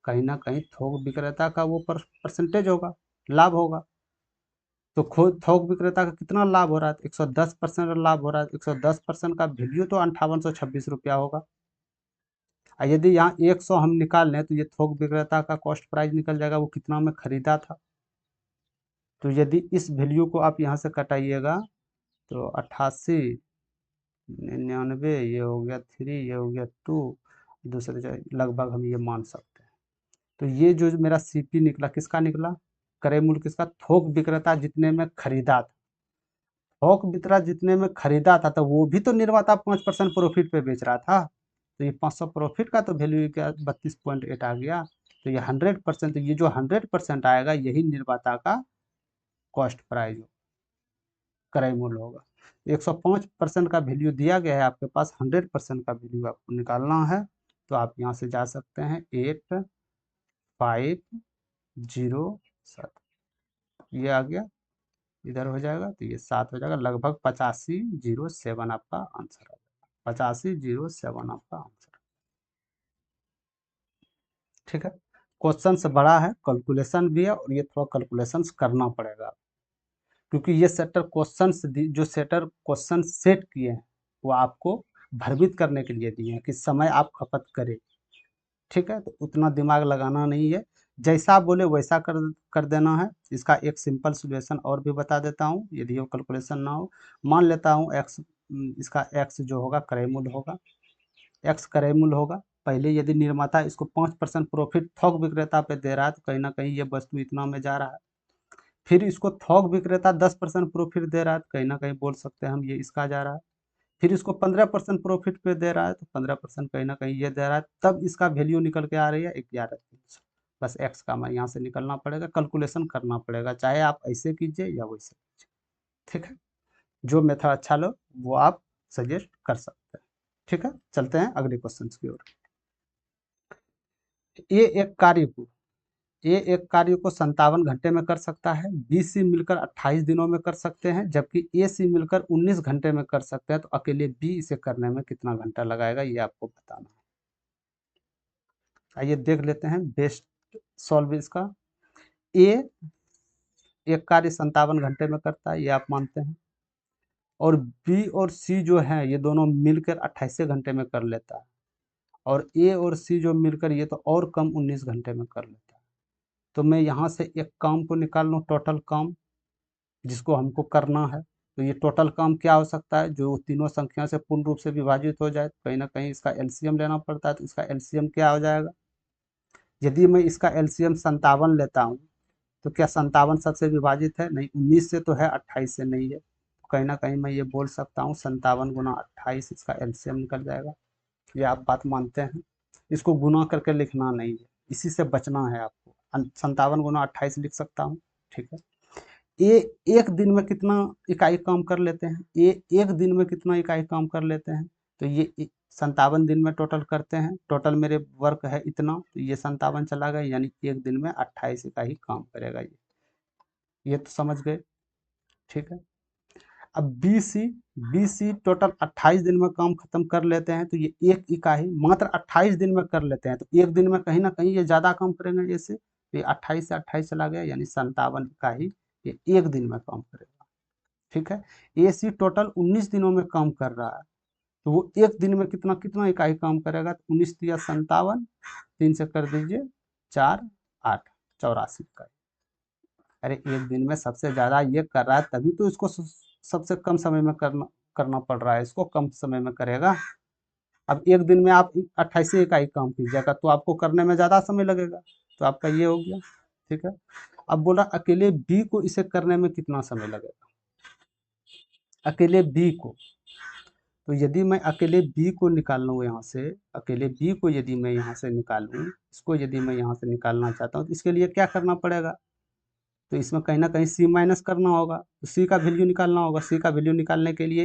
कहीं ना कहीं थोक विक्रेता का वो परसेंटेज होगा, लाभ होगा। तो खुद थोक विक्रेता का कितना लाभ हो रहा है, 110% लाभ हो रहा है, 110% का वैल्यू तो 5826 रुपया होगा। और यदि यहाँ 100 हम निकाल लें तो ये थोक विक्रेता का कॉस्ट प्राइस निकल जाएगा, वो कितना में खरीदा था। तो यदि इस वैल्यू को आप यहाँ से कटाइएगा तो 88, 99, ये हो गया 3, ये हो गया 2, दूसरे लगभग हम ये मान सकते हैं। तो ये जो मेरा सीपी निकला, किसका निकला, क्रय मूल्य किसका, थोक विक्रेता जितने में खरीदा था, थोक विक्रेता जितने में खरीदा था, तो वो भी तो निर्माता 5% प्रॉफिट पे बेच रहा था, तो ये 500 प्रॉफिट का तो वैल्यू क्या 32.8 आ गया। तो ये 100%, तो ये जो 100% आएगा यही निर्माता का कॉस्ट प्राइस क्रय मूल्य होगा। 105% का वैल्यू दिया गया है आपके पास, 100% का वैल्यू आपको निकालना है। तो आप यहाँ से जा सकते हैं 8507, ये आ गया, इधर हो जाएगा तो ये 7 हो जाएगा, लगभग 8507 आपका आंसर आ जाएगा, 8507 आपका आंसर। ठीक है, क्वेश्चन से बड़ा है, कैलकुलेशन भी है, और ये थोड़ा कैलकुलेशन करना पड़ेगा, क्योंकि ये सेटर क्वेश्चन जो सेटर क्वेश्चन सेट किए हैं वो आपको भ्रमित करने के लिए दिए हैं कि समय आप खपत करें। ठीक है, तो उतना दिमाग लगाना नहीं है, जैसा आप बोले वैसा कर देना है। इसका एक सिंपल सोल्यूशन और भी बता देता हूँ, यदि वो कैलकुलेशन ना हो। मान लेता हूँ एक्स, इसका एक्स जो होगा क्रय मूल्य होगा, एक्स क्रय मूल्य होगा। पहले यदि निर्माता इसको 5% प्रॉफिट थोक विक्रेता पे दे रहा है तो कहीं ना कहीं ये वस्तु इतना में जा रहा है। फिर इसको थोक विक्रेता 10% प्रॉफिट दे रहा है तो कहीं ना कहीं बोल सकते हैं हम ये इसका जा रहा है। फिर इसको 15% प्रॉफिट पे दे रहा है तो 15% कहीं ना कहीं ये दे रहा है, तब इसका वैल्यू निकल के आ रही है 11,300। बस एक्स का हमें यहाँ से निकलना पड़ेगा, कैलकुलेशन करना पड़ेगा, चाहे आप ऐसे कीजिए या वैसे कीजिए। ठीक है, जो मेथड अच्छा लो वो आप सजेस्ट कर सकते हैं। ठीक है, चलते हैं अगले क्वेश्चन की ओर। ए एक कार्य को ए एक कार्य को 57 घंटे में कर सकता है, बी सी मिलकर 28 दिनों में कर सकते हैं, जबकि ए सी मिलकर 19 घंटे में कर सकते हैं, तो अकेले बी इसे करने में कितना घंटा लगाएगा ये आपको बताना है। आइए देख लेते हैं बेस्ट सॉल्व इसका। ए एक कार्य 57 घंटे में करता है, ये आप मानते हैं, और बी और सी जो है ये दोनों मिलकर 28 घंटे में कर लेता है, और ए और सी जो मिलकर ये तो और कम 19 घंटे में कर लेता है। तो मैं यहाँ से एक काम को निकाल लूँ, टोटल काम जिसको हमको करना है। तो ये टोटल काम क्या हो सकता है, जो तीनों संख्या से पूर्ण रूप से विभाजित हो जाए, कहीं ना कहीं इसका एलसीएम लेना पड़ता है। तो इसका एलसीएम क्या हो जाएगा, यदि मैं इसका एलसीएम 57 लेता हूँ, तो क्या 57 सबसे विभाजित है, नहीं, 19 से तो है, 28 से नहीं है। तो कहीं ना कहीं मैं ये बोल सकता हूँ 57 गुना 28 इसका एलसीएम निकल जाएगा। ये आप बात मानते हैं। इसको गुना करके लिखना नहीं है, इसी से बचना है आपको। 57 गुना 28 लिख सकता हूँ, ठीक है। ये एक दिन में कितना इकाई काम कर लेते हैं, ये एक दिन में कितना इकाई काम कर लेते हैं, तो ये 57 दिन में टोटल करते हैं। टोटल मेरे वर्क है इतना, तो ये 57 चला गया, यानी एक दिन में 28 इकाई काम करेगा ये तो समझ गए, ठीक है। अब बी सी टोटल 28 दिन में काम खत्म कर लेते हैं, तो ये एक इकाई मात्र 28 दिन में कर लेते हैं। तो एक दिन में कहीं ना कहीं ये ज़्यादा काम करेंगे, जैसे ये 28 से 28 चला गया, यानी 57 इकाई ये एक दिन में काम करेगा, ठीक है। ए सी टोटल 19 दिनों में काम कर रहा है, तो वो एक दिन में कितना कितना इकाई काम करेगा, तो 19 दिया 57, 3 से कर दीजिए 4 8, 84 इकाई। अरे एक दिन में सबसे ज़्यादा ये कर रहा है, तभी तो इसको सबसे कम समय में करना करना पड़ रहा है, इसको कम समय में करेगा। अब एक दिन में आप 28 इकाई काम कीजिएगा, तो आपको करने में ज़्यादा समय लगेगा, तो आपका ये हो गया, ठीक है। अब बोला अकेले बी को इसे करने में कितना समय लगेगा, अकेले बी को। तो यदि मैं अकेले बी को निकाल लूँ यहाँ से, अकेले बी को यदि मैं यहाँ से निकालूँ, इसको यदि मैं यहाँ से निकालना चाहता हूँ, तो इसके लिए क्या करना पड़ेगा, तो इसमें कहीं ना कहीं सी माइनस करना होगा, तो सी का वैल्यू निकालना होगा। सी का वैल्यू निकालने के लिए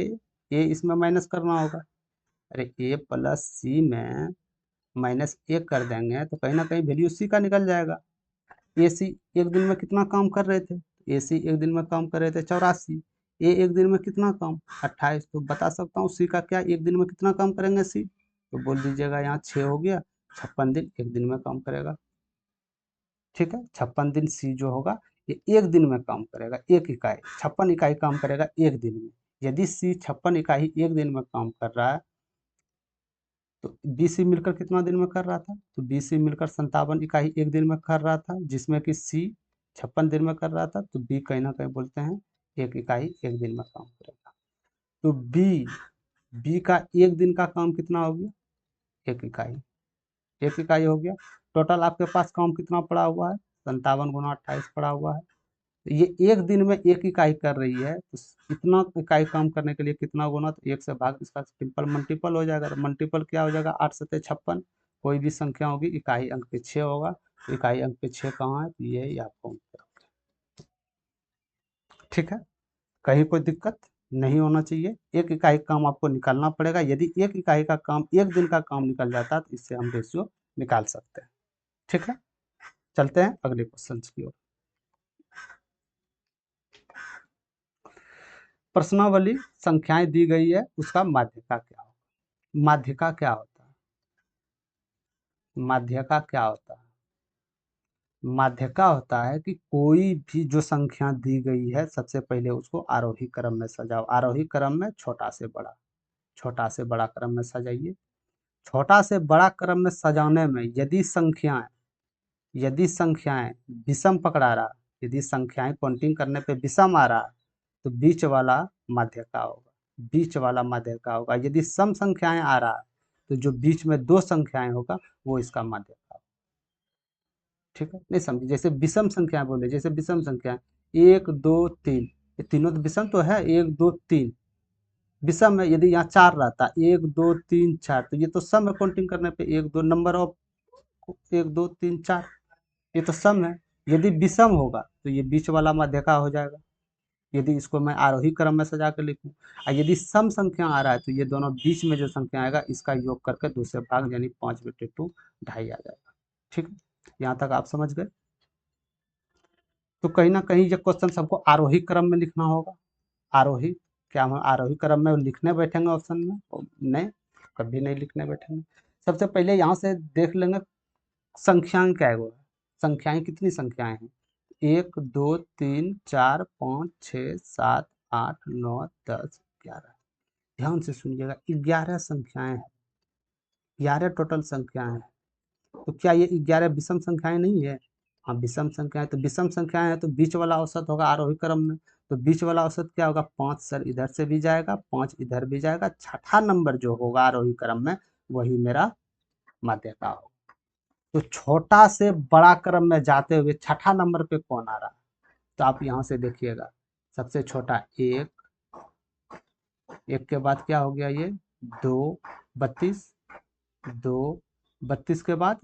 ए इसमें माइनस करना होगा। अरे ए प्लस सी में माइनस ए कर देंगे, तो कहीं ना कहीं वैल्यू सी का निकल जाएगा। ए सी एक दिन में कितना काम कर रहे थे, ए सी एक दिन में काम कर रहे थे 84, ए एक दिन में कितना काम 28, तो बता सकता हूँ सी का क्या, एक दिन में कितना काम करेंगे सी, तो बोल दीजिएगा यहाँ 6 हो गया, 56 दिन एक दिन में काम करेगा, ठीक है। 56 दिन सी जो होगा ये एक दिन में काम करेगा, एक इकाई 56 इकाई काम करेगा एक दिन में। यदि सी 56 इकाई एक दिन में काम कर रहा है, तो बी सी मिलकर कितना दिन में कर रहा था, तो बी सी मिलकर 57 इकाई एक दिन में कर रहा था, जिसमें कि सी 56 दिन में कर रहा था, तो बी कहीं ना कहीं बोलते हैं एक इकाई एक दिन में काम करेगा। तो बी बी का एक दिन का काम कितना हो गया, एक इकाई, एक इकाई हो गया। टोटल आपके पास काम कितना पड़ा हुआ है, 57 गुना 28 पड़ा हुआ है। तो ये एक दिन में एक इकाई कर रही है, तो इतना इकाई काम करने के लिए कितना गुना, तो एक से भाग, इसका सिंपल मल्टीपल हो जाएगा। तो मल्टीपल क्या हो जाएगा, 8 सत्ते 56, कोई भी संख्या होगी इकाई अंक पे 6 होगा, तो इकाई अंक पे 6 कहाँ है, तो ये आपको, ठीक है। कहीं कोई दिक्कत नहीं होना चाहिए। एक इकाई काम आपको निकालना पड़ेगा, यदि एक इकाई का काम एक दिन का काम निकल जाता है, तो इससे हम रेशियो निकाल सकते हैं, ठीक है। चलते हैं अगले क्वेश्चन की ओर। प्रश्नावली संख्याएं दी गई है, उसका माध्यिका क्या होगा, माध्यिका क्या होता है, माध्यिका क्या होता है, माध्यिका होता है कि कोई भी जो संख्या दी गई है, सबसे पहले उसको आरोही क्रम में सजाओ, आरोही क्रम में छोटा से बड़ा, छोटा से बड़ा क्रम में सजाइए। छोटा से बड़ा क्रम में सजाने में यदि संख्याएं विषम पकड़ा रहा, यदि संख्याएं काउंटिंग करने पे विषम आ रहा, तो बीच वाला माध्यिका होगा, बीच वाला माध्यिका होगा। यदि सम संख्याएं आ रहा, तो जो बीच में दो संख्याएं होगा वो इसका माध्यिका होगा, ठीक है। नहीं समझे, जैसे विषम संख्या बोले, जैसे विषम संख्या 1 2 3, ये तीनों तो विषम तो है, 1 2 3 विषम है। यदि यहाँ 4 रहता 1 2 3 4, तो ये तो सम है, काउंटिंग करने पे 1 2 नंबर ऑफ 1 2 3 4, ये तो सम है। यदि विषम होगा तो ये बीच वाला माध्यिका हो जाएगा, यदि इसको मैं आरोही क्रम में सजा कर लिखूं। और यदि सम संख्या आ रहा है, तो ये दोनों बीच में जो संख्या आएगा इसका योग करके दूसरे भाग, यानी 5/2 ढाई आ जाएगा, ठीक है। यहाँ तक आप समझ गए। तो कहीं ना कहीं ये क्वेश्चन सबको आरोही क्रम में लिखना होगा। आरोही, क्या हम आरोही क्रम में लिखने बैठेंगे ऑप्शन में, नहीं, कभी नहीं लिखने बैठेंगे। सबसे पहले यहाँ से देख लेंगे संख्याएं क्या है, संख्याएं कितनी संख्याएं हैं, 1 2 3 4 5 6 7 8 9 10 11। ध्यान से सुनिएगा, 11 संख्याएं हैं, 11 टोटल संख्याएं हैं। तो क्या ये 11 विषम संख्याएं नहीं है, हाँ विषम संख्याएं, तो विषम संख्याएं हैं तो बीच वाला औसत होगा आरोही क्रम में, तो बीच वाला औसत क्या होगा, 5 सर इधर से भी जाएगा, 5 इधर भी जाएगा, छठा नंबर जो होगा आरोही क्रम में वही मेरा माध्यिका होगा। तो छोटा से बड़ा क्रम में जाते हुए छठा नंबर पे कौन आ रहा है, तो आप यहाँ से देखिएगा, सबसे छोटा 1, 1 के बाद क्या हो गया ये 2, 32, 2, 32 के बाद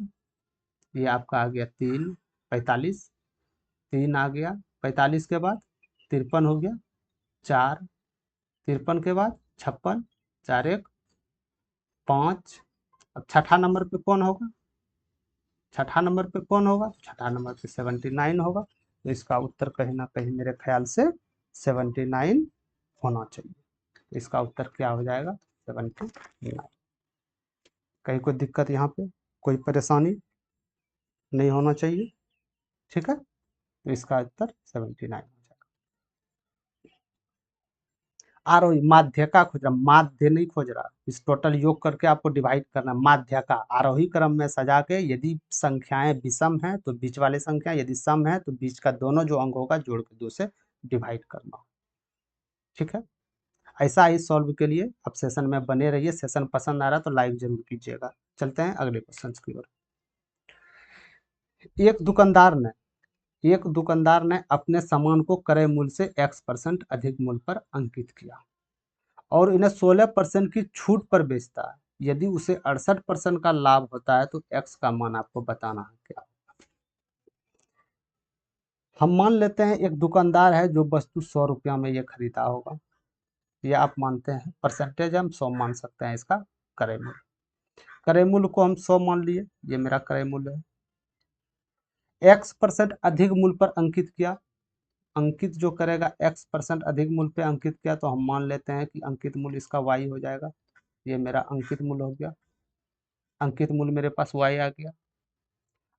ये आपका आ गया 3, 45, 3 आ गया, 45 के बाद 53 हो गया, 4, 53 के बाद 56, 4 1 5। अब छठा नंबर पे कौन होगा, छठा नंबर पे कौन होगा, छठा नंबर पे 79 होगा। तो इसका उत्तर कहीं ना कहीं मेरे ख्याल से 79 होना चाहिए। तो इसका उत्तर क्या हो जाएगा, 79। कहीं कोई दिक्कत यहाँ पे, कोई परेशानी नहीं होना चाहिए, ठीक है। तो इसका उत्तर 79 हो जाएगा। आरोही माध्य का खोज रहा, माध्य नहीं खोज रहा, इस टोटल योग करके आपको डिवाइड करना। माध्य का आरोही क्रम में सजा के यदि संख्याएं विषम हैं तो बीच वाले संख्या, यदि सम है तो बीच का दोनों जो अंक होगा जोड़ के 2 से डिवाइड करना, ठीक है। ऐसा ही सॉल्व के लिए अब सेशन में बने रहिए। सेशन पसंद आ रहा तो लाइक जरूर कीजिएगा। चलते हैं अगले क्वेश्चन की ओर। एक दुकानदार ने अपने सामान को क्रय मूल्य से X% अधिक मूल्य पर अंकित किया और इन्हें 16% की छूट पर बेचता है। यदि उसे 68% का लाभ होता है तो X का मान आपको बताना है क्या। हम मान लेते हैं एक दुकानदार है जो वस्तु 100 रुपया में ये खरीदा होगा, ये आप मानते हैं, परसेंटेज हम 100 मान सकते हैं इसका क्रय मूल्य। क्रय मूल्य को हम 100 मान लिए, ये मेरा क्रय मूल्य है। X% अधिक मूल्य पर अंकित किया, अंकित जो करेगा X% अधिक मूल्य पे अंकित किया तो हम मान लेते हैं कि अंकित मूल्य इसका Y हो जाएगा। ये मेरा अंकित मूल्य हो गया, अंकित मूल्य मेरे पास Y आ गया।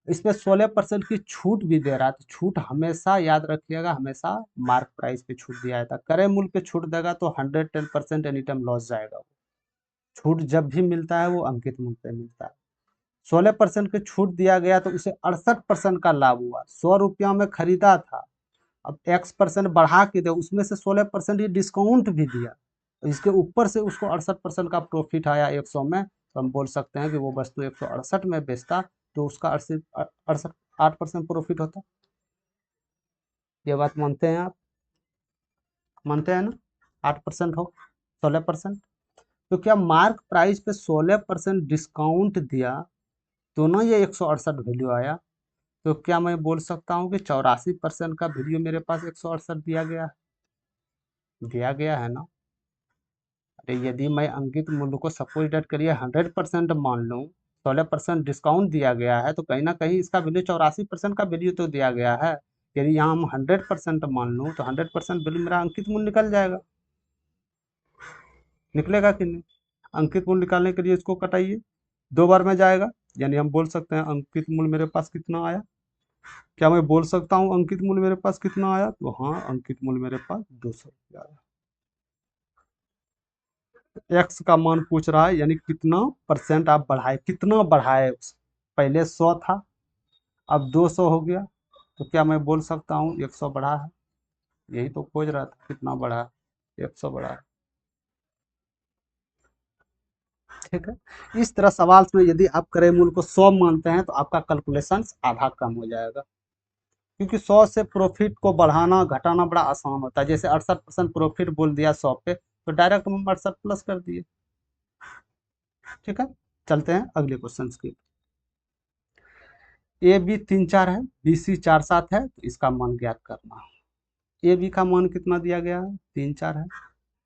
इसमें 16% की छूट भी दे रहा है, तो छूट हमेशा याद रखिएगा, हमेशा मार्क प्राइस पे छूट दिया जाता है। क्रय मूल्य पे छूट देगा तो 110% एनी टाइम लॉस जाएगा। छूट जब भी मिलता है वो अंकित मूल्य पे मिलता है। 16% की छूट दिया गया तो उसे 68% का लाभ हुआ। 100 रुपया में खरीदा था, अब X% बढ़ा के दे, उसमें से 16% ये डिस्काउंट भी दिया, इसके ऊपर से उसको 68% का प्रॉफिट आया 100 में, तो हम बोल सकते हैं कि वो वस्तु 168 में बेचता तो उसका 68 8% प्रॉफिट होता। ये बात मानते हैं आप, मानते हैं ना, 8% हो 16%। तो क्या मार्क प्राइस पे 16% डिस्काउंट दिया तो ना ये 168 वैल्यू आया। तो क्या मैं बोल सकता हूँ कि 84% का वैल्यू मेरे पास 168 दिया गया है ना। अरे यदि मैं अंकित मूल्य को सपोज डेट करिए 100% मान लूँ, 16% डिस्काउंट दिया गया है तो कहीं ना कहीं इसका वैल्यू 84% का वैल्यू तो दिया गया है। यदि यहाँ हम 100% मान लूँ तो 100% वैल्यू मेरा अंकित मूल्य निकल जाएगा, निकलेगा कि नहीं। अंकित मूल्य निकालने के लिए इसको कटाइए, 2 बार में जाएगा, यानी हम बोल सकते हैं अंकित मूल्य मेरे पास कितना आया। क्या मैं बोल सकता हूँ अंकित मूल्य मेरे पास कितना आया, तो हाँ अंकित मूल्य मेरे पास 200 रुपया आया। एक्स का मान पूछ रहा है, यानी कितना परसेंट आप बढ़ाए, कितना बढ़ाए। पहले 100 था, अब 200 हो गया, तो क्या मैं बोल सकता हूँ 100 बढ़ा है। यही तो खोज रहा था, कितना बढ़ा है, 100 बढ़ा है, ठीक है। इस तरह सवाल में यदि आप क्रय मूल्य को 100 मानते हैं तो आपका कैलकुलेशन आधा कम हो जाएगा, क्योंकि 100 से प्रॉफिट को बढ़ाना घटाना बड़ा आसान होता है। जैसे 68% प्रॉफिट बोल दिया 100 पे, तो डायरेक्ट हम 68 प्लस कर दिए, ठीक है। चलते हैं अगले क्वेश्चन की। ए बी 3 4 है, बी सी 4 7 है, तो इसका मान ज्ञात करना। ए बी का मान कितना दिया गया है, 3 4 है,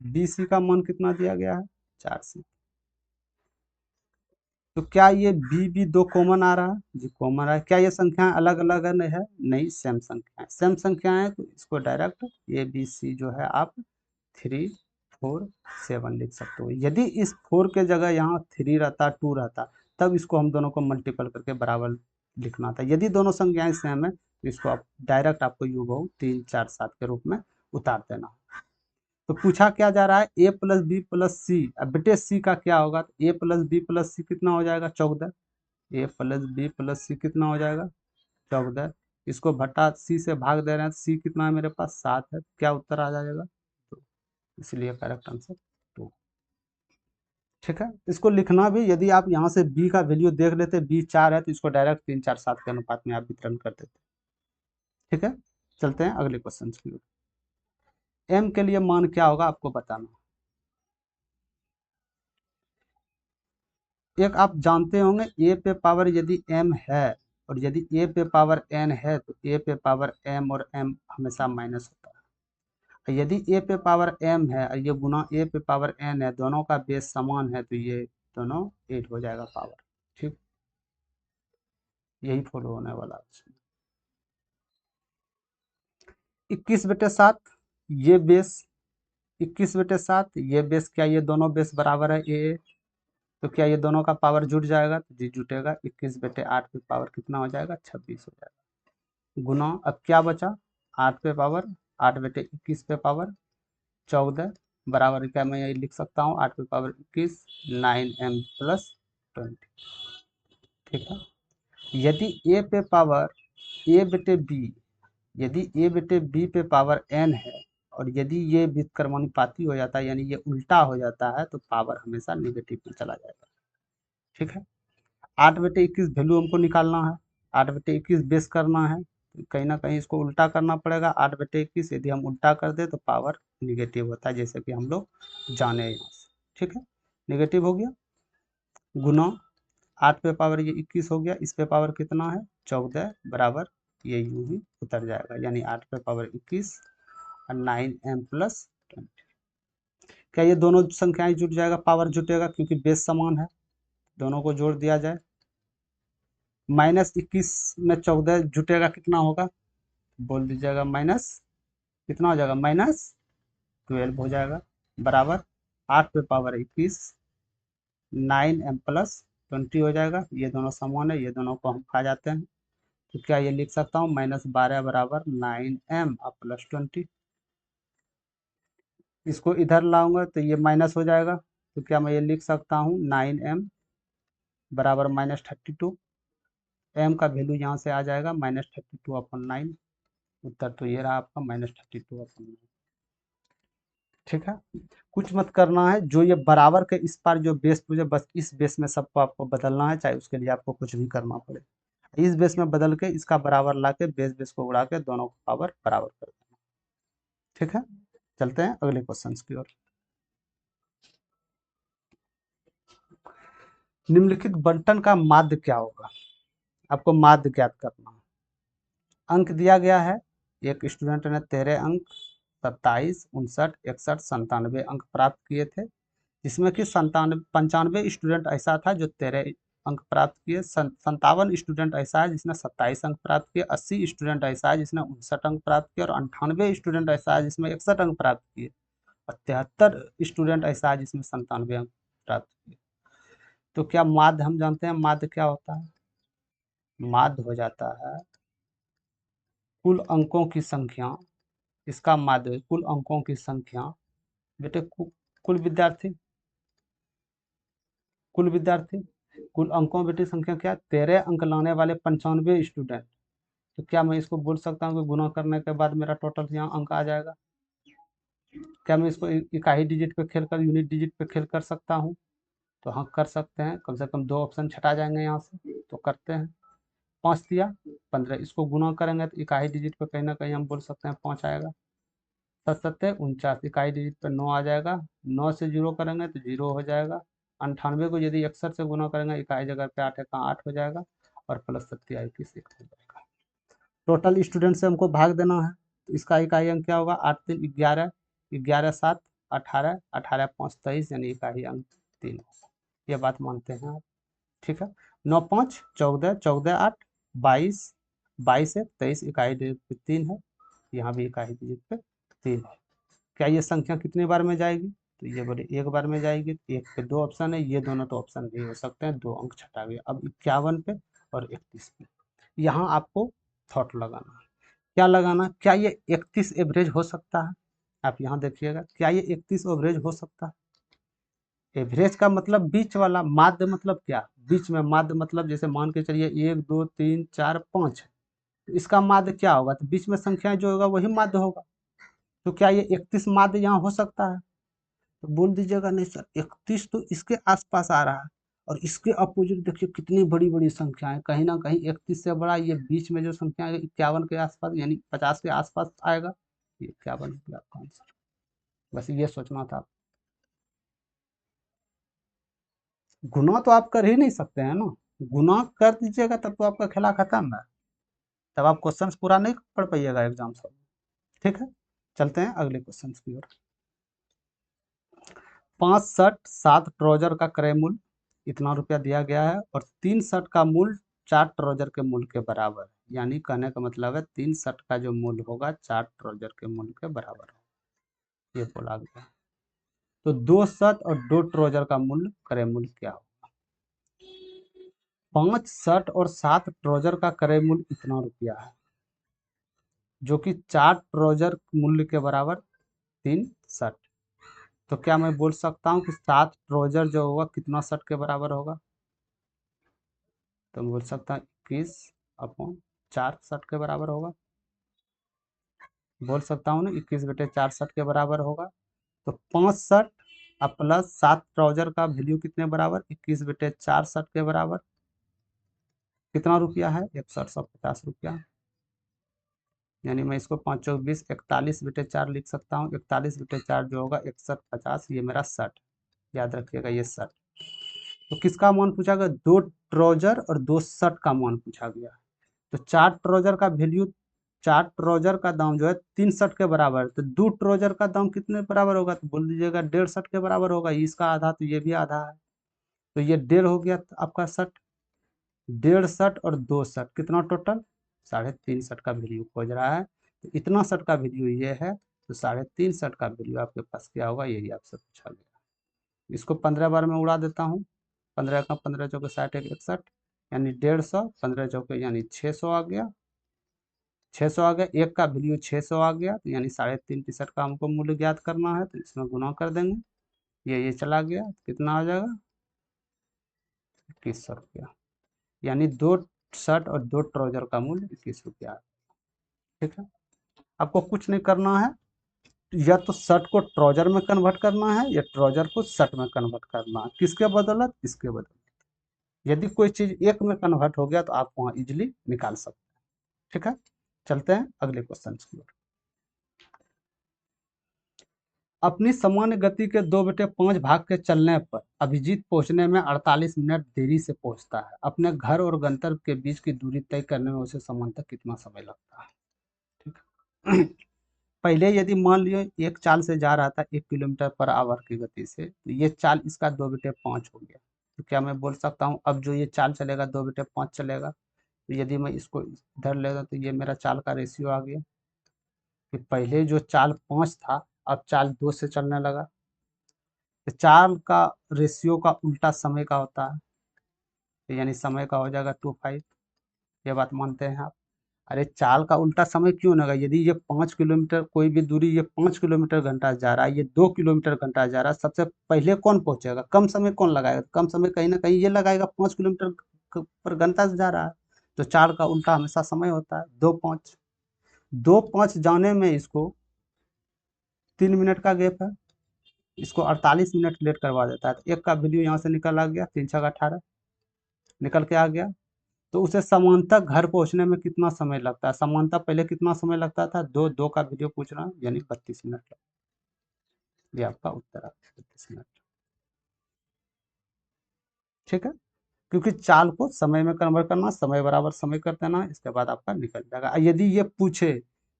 बी सी का मान कितना दिया गया है, 4 से। तो क्या ये बी बी दो कॉमन आ रहा है, जी कॉमन है। क्या ये संख्याएं अलग अलग है, नहीं सेम संख्याएं, सेम संख्याएं, तो इसको डायरेक्ट ए बी सी जो है आप 3 4 7 लिख सकते हो। यदि इस 4 के जगह यहाँ 3 रहता, 2 रहता, तब इसको हम दोनों को मल्टीपल करके बराबर लिखना था। यदि दोनों संख्याएं सेम है तो इसको आप डायरेक्ट आपको यू बहु 3 4 7 के रूप में उतार देना। तो पूछा क्या जा रहा है, ए प्लस बी प्लस सी। अब बेटे सी का क्या होगा, तो ए प्लस बी प्लस सी कितना हो जाएगा, 14। ए प्लस बी प्लस सी कितना हो जाएगा, 14। इसको भट्टा सी से भाग दे रहे हैं, तो सी कितना है मेरे पास 7 है, क्या उत्तर आ जाएगा 2, इसलिए करेक्ट आंसर 2। ठीक है, इसको लिखना भी, यदि आप यहाँ से बी का वैल्यू देख लेते, बी 4 है तो इसको डायरेक्ट 3 4 7 के अनुपात में आप वितरण कर देते। ठीक है, चलते हैं अगले क्वेश्चन की ओर। एम के लिए मान क्या होगा आपको बताना। एक आप जानते होंगे ए पे पावर यदि m है और यदि ए पे पावर n है तो ए पे पावर m और m हमेशा माइनस होता है। यदि ए पे पावर m है और ये गुना ए पे पावर n है, दोनों का बेस समान है, तो ये दोनों 8 हो जाएगा पावर। ठीक, यही फॉलो होने वाला है। 21/7 ये बेस, 21/7 ये बेस, क्या ये दोनों बेस बराबर है ए, तो क्या ये दोनों का पावर जुट जाएगा, तो जी जुटेगा। 21/8 पे पावर कितना हो जाएगा 26 हो जाएगा। गुना, अब क्या बचा 8 पे पावर, 8/21 पे पावर 14 बराबर, क्या मैं यही लिख सकता हूँ 8 पे पावर 21 9m+20। ठीक है, यदि ए पे पावर a/b, यदि a/b पे पावर n है और यदि ये व्युत्क्रमानुपाती हो जाता है, यानी ये उल्टा हो जाता है, तो पावर हमेशा नेगेटिव में चला जाएगा। ठीक है, 8/21 वैल्यू हमको निकालना है, 8/21 बेस करना है, तो कहीं ना कहीं इसको उल्टा करना पड़ेगा। 8/21 यदि हम उल्टा कर दे तो पावर निगेटिव होता है, जैसे कि हम लोग जाने यहाँ से। ठीक है, निगेटिव हो गया। गुना 8 पे पावर ये 21 हो गया, इस पे पावर कितना है 14 बराबर, ये यूं ही उतर जाएगा, यानी 8 पे पावर 21 और 9m+20। क्या ये दोनों संख्याएं जुट जाएगा, पावर जुटेगा, क्योंकि बेस समान है, दोनों को जोड़ दिया जाए। -21 में 14 जुटेगा, कितना होगा बोल दीजिएगा, माइनस कितना हो जाएगा -12 हो जाएगा, बराबर 8 पे पावर 21 9m+20 हो जाएगा। ये दोनों समान है, ये दोनों को हम खा जाते हैं, तो क्या ये लिख सकता हूँ -12 बराबर 9m और +20। इसको इधर लाऊंगा तो ये माइनस हो जाएगा, तो क्या मैं ये लिख सकता हूँ 9m बराबर -32। m का वैल्यू यहाँ से आ जाएगा -32/9। उत्तर तो ये रहा आपका -32/9। ठीक है, कुछ मत करना है, जो ये बराबर के इस पार जो बेस पूछे, बस इस बेस में सबको आपको बदलना है, चाहे उसके लिए आपको कुछ भी करना पड़े। इस बेस में बदल के इसका बराबर ला के बेस बेस को उड़ा के दोनों को पावर बराबर कर देना। ठीक है, चलते हैं अगले क्वेश्चन की ओर। निम्नलिखित बंटन का माध्य क्या होगा, आपको माध्य ज्ञात करना है। अंक दिया गया है, एक स्टूडेंट ने 13 अंक 27 59 61 97 अंक प्राप्त किए थे, जिसमें कि 95 स्टूडेंट ऐसा था जो 13 अंक प्राप्त किए, 57 स्टूडेंट ऐसा है जिसने 27 अंक प्राप्त किए, 80 स्टूडेंट ऐसा है जिसने 59 अंक प्राप्त किए और 98 स्टूडेंट ऐसा है जिसमें 61 अंक प्राप्त किए और 73 स्टूडेंट ऐसा है जिसमें 97 अंक प्राप्त किए। तो क्या माध्य हम जानते हैं, माध्य क्या होता है, माध्य हो जाता है कुल अंकों की संख्या, इसका माध्य कुल अंकों की संख्या, बेटे कुल विद्यार्थी, कुल विद्यार्थी, कुल अंकों बेटी संख्या क्या, 13 अंक लाने वाले 95 स्टूडेंट, तो क्या मैं इसको बोल सकता हूँ कि गुना करने के बाद मेरा टोटल यहाँ अंक आ जाएगा। क्या मैं इसको इकाई डिजिट पे खेल कर यूनिट डिजिट पे खेल कर सकता हूँ, तो हाँ कर सकते हैं, कम से कम 2 ऑप्शन छटा जाएंगे यहाँ से, तो करते हैं। 5 दिया 15, इसको गुना करेंगे तो इकाई डिजिट पे कहीं ना कहीं हम बोल सकते हैं 5 आएगा। 7×7 = 49, इकाई डिजिट पे 9 आ जाएगा, 9 से 0 करेंगे तो 0 हो जाएगा। 98 को यदि 61 से गुना करेंगे, इकाई जगह पे 8 है, कहाँ 8 हो जाएगा और प्लस 27 1 हो जाएगा। टोटल स्टूडेंट से हमको भाग देना है, तो इसका इकाई अंक क्या होगा 8 3 11, 11 7 18, 18 5 23, यानी इकाई अंक 3। ये बात मानते हैं आप। ठीक है, 9 5 14, 14 8 22, 22 1 23, इकाई डिजिट पे 3 है, यहाँ भी इकाई डिजिट पे 3 है। क्या ये संख्या कितनी बार में जाएगी, तो ये बोले एक बार में जाएगी। एक पे 2 ऑप्शन है, ये दोनों तो ऑप्शन नहीं हो सकते हैं, 2 अंक छटा गया। अब 51 पे और 31 पे यहाँ आपको थॉट लगाना है। क्या लगाना, क्या ये 31 एवरेज हो सकता है, आप यहाँ देखिएगा, क्या ये 31 एवरेज हो सकता है। एवरेज का मतलब बीच वाला, माध्य मतलब क्या, बीच में, माध्य मतलब जैसे मान के चलिए 1 2 3 4 5 है, तो इसका माध्य क्या होगा, तो बीच में संख्याएं जो होगा वही माध्य होगा। तो क्या ये 31 माध्य यहाँ हो सकता है? तो बोल दीजिएगा नहीं सर, 31 तो इसके आसपास आ रहा है, और इसके अपोजिट देखिए कितनी बड़ी बड़ी संख्याएं, कहीं ना कहीं 31 से बड़ा ये बीच में जो संख्या है 51 के आसपास, यानी 50 के आसपास आएगा। ये 51 हो गया आपका आंसर। बस ये सोचना था। गुना तो आप कर ही नहीं सकते हैं ना, गुना कर दीजिएगा तब तो आपका खेला खत्म है, तब आप क्वेश्चंस पूरा नहीं पढ़ पाइएगा एग्जाम सब। ठीक है, चलते हैं अगले क्वेश्चंस की ओर। 5 शर्ट 7 ट्राउजर का क्रय मूल्य इतना रुपया दिया गया है, और 3 शर्ट का मूल्य 4 ट्राउजर के मूल्य के बराबर है। यानी कहने का मतलब है 3 शर्ट का जो मूल्य होगा 4 ट्राउजर के मूल्य के बराबर होगा, ये बोला गया। तो 2 शर्ट और 2 ट्राउजर का मूल्य क्रय मूल्य क्या होगा? 5 शर्ट और 7 ट्राउजर का क्रय मूल्य इतना रुपया है, जो कि 4 ट्राउजर मूल्य के बराबर 3 शर्ट। तो क्या मैं बोल सकता हूँ कि 7 ट्राउजर जो होगा कितना शर्ट के बराबर होगा? तो मैं बोल सकता हूँ 21 अपॉन 4 शर्ट के बराबर होगा। बोल सकता हूँ ना 21/4 शर्ट के बराबर होगा। तो 5 शर्ट अब प्लस 7 ट्राउजर का वैल्यू कितने बराबर? 21/4 शर्ट के बराबर कितना रुपया है? 6150 रुपया। यानी मैं इसको 5 चौक 20 41/4 लिख सकता हूँ। 41/4 जो होगा 6150, ये मेरा शर्ट, याद रखिएगा ये शर्ट। तो किसका मान पूछा गया? 2 ट्राउजर और 2 शर्ट का मान पूछा गया। तो 4 ट्राउजर का वैल्यू, 4 ट्राउजर का दाम जो है 3 शर्ट के बराबर, तो 2 ट्राउजर का दाम कितने बराबर होगा? तो बोल दीजिएगा 1.5 शर्ट के बराबर होगा। इसका आधा तो ये भी आधा है, तो ये 1.5 हो गया आपका शर्ट। 1.5 शर्ट और 2 शर्ट कितना टोटल? 3.5 शर्ट का वैल्यू खोज रहा है, तो इतना शर्ट का वैल्यू ये है, तो 3.5 शर्ट का वैल्यू आपके पास क्या होगा, यही आपसे पूछा गया। इसको 15 बार में उड़ा देता हूँ। 15 का 15 चौके 60 एक 61, यानी 150, 15 चौके यानी 600 आ गया। 600 आ गया, एक का वैल्यू 600 आ गया, तो यानी 3.5 टी शर्ट का हमको मूल्य ज्ञात करना है, तो इसमें गुना कर देंगे। ये चला गया, कितना आ जाएगा? 2100 रुपया। यानी 2 शर्ट और 2 ट्राउजर का मूल्य 21 रुपया। ठीक है, आपको कुछ नहीं करना है, या तो शर्ट को ट्राउजर में कन्वर्ट करना है, या ट्राउजर को शर्ट में कन्वर्ट करना है। किसके बदौलत? इसके बदौलत। यदि कोई चीज एक में कन्वर्ट हो गया तो आप वहां इजिली निकाल सकते हैं। ठीक है, चलते हैं अगले क्वेश्चन की ओर। अपनी सामान्य गति के 2/5 भाग के चलने पर अभिजीत पहुंचने में 48 मिनट देरी से पहुंचता है। अपने घर और गंतव्य के बीच की दूरी तय करने में उसे सामान्यतः कितना समय लगता है? ठीक है। पहले यदि मान लियो एक चाल से जा रहा था 1 किलोमीटर पर आवर की गति से, तो ये चाल इसका 2/5 हो गया। तो क्या मैं बोल सकता हूँ अब जो ये चाल चलेगा 2/5 चलेगा? तो यदि मैं इसको इधर लेगा तो ये मेरा चाल का रेशियो आ गया, कि पहले जो चाल 5 था अब चाल 2 से चलने लगा। तो चाल का रेशियो का उल्टा समय का होता है, तो यानी समय का हो जाएगा 25। ये बात मानते हैं आप? अरे चाल का उल्टा समय क्यों होगा? यदि ये 5 किलोमीटर कोई भी दूरी, ये 5 किलोमीटर घंटा जा रहा है, ये 2 किलोमीटर घंटा जा रहा है, सबसे पहले कौन पहुंचेगा? कम समय कौन लगाएगा? कम समय कहीं ना कहीं ये लगाएगा, 5 किलोमीटर पर घंटा से जा रहा है। तो चाल का उल्टा हमेशा समय होता है। 2-5, 2-5 जाने में इसको 3 मिनट का गैप है, इसको 48 मिनट लेट करवा देता है। तो एक का वैल्यू यहाँ से निकल आ गया, 3×6 = 18 निकल के आ गया। तो उसे समानता घर पहुंचने में कितना समय लगता है? समानता पहले कितना समय लगता था? 2 का वीडियो पूछ रहा हूँ, यानी 32 मिनट लगता है। ये आपका उत्तर है, 32 मिनट। ठीक है, क्योंकि चाल को समय में कन्वर्ट करना, समय बराबर समय कर देना, इसके बाद आपका निकल जाएगा। यदि ये पूछे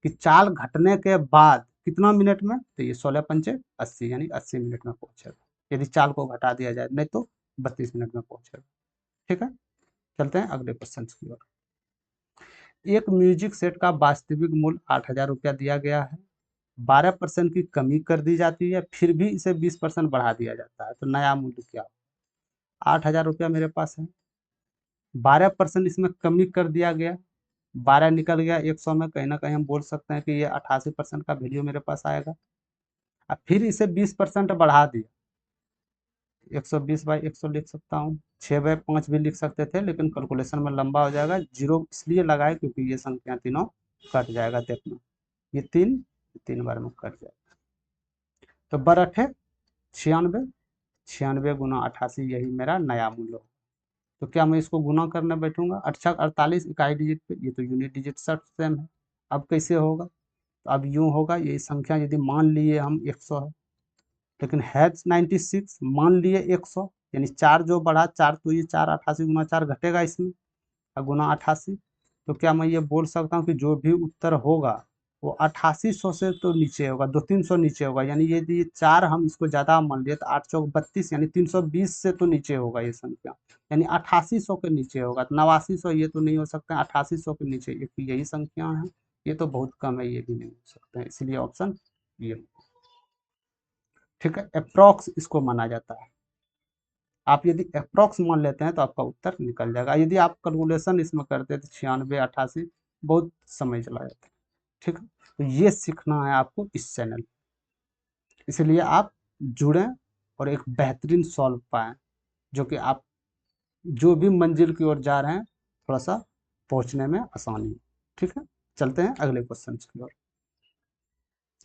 कि चाल घटने के बाद कितना मिनट में, तो ये 16×5 = 80, यानी 80 मिनट में पहुंचेगा यदि चाल को घटा दिया जाए, नहीं तो 32 मिनट में पहुंचेगा। ठीक है, चलते हैं अगले क्वेश्चन की ओर। एक म्यूजिक सेट का वास्तविक मूल्य 8,000 रुपया दिया गया है। 12% की कमी कर दी जाती है, फिर भी इसे 20% बढ़ा दिया जाता है, तो नया मूल्य क्या? 8,000 रुपया मेरे पास है, 12% इसमें कमी कर दिया गया, 12 निकल गया 100 में, कहीं ना कहीं हम बोल सकते हैं कि ये 88% का वैल्यू मेरे पास आएगा। अब फिर इसे 20% बढ़ा दिया, 120/100 लिख सकता हूँ, 6/5 भी लिख सकते थे, लेकिन कैलकुलेशन में लंबा हो जाएगा। जीरो इसलिए लगाए क्योंकि ये संख्या तीनों कट जाएगा। देखना, ये 3 बार में कट जाएगा। तो बरठ है 96, 96 गुना 88, यही मेरा नया मूल्य हो। तो क्या मैं इसको गुना करने बैठूंगा? अच्छा, 48 इकाई डिजिट पे, ये तो यूनिट डिजिट सब सेम है। अब कैसे होगा? तो अब यूं होगा, ये संख्या यदि मान लिए हम 100 है, लेकिन है 96, मान लिए 100, यानी 4 जो बढ़ा, 4 तो ये 4, 88 गुना 4 घटेगा इसमें, और गुना 88। तो क्या मैं ये बोल सकता हूँ कि जो भी उत्तर होगा वो 8800 से तो नीचे होगा, 2-300 नीचे होगा। यानी यदि 4 हम इसको ज़्यादा मान लिए तो 8 चौक 32, यानी 320 से तो नीचे होगा ये संख्या, यानी 8800 के नीचे होगा। तो 8900 ये तो नहीं हो सकता, 8800 के नीचे एक यही संख्या है, ये तो बहुत कम है, ये भी नहीं हो सकता है, इसलिए ऑप्शन ये। ठीक है, अप्रॉक्स इसको माना जाता है। आप यदि अप्रॉक्स मान लेते हैं तो आपका उत्तर निकल जाएगा। यदि आप कैलकुलेशन इसमें करते तो 96, 88 बहुत समय चला जाता है। ठीक है, तो ये सीखना है आपको इस चैनल, इसलिए आप जुड़ें और एक बेहतरीन सॉल्व पाएं, जो कि आप जो भी मंजिल की ओर जा रहे हैं थोड़ा सा पहुंचने में आसानी। ठीक है, चलते हैं अगले क्वेश्चन की ओर।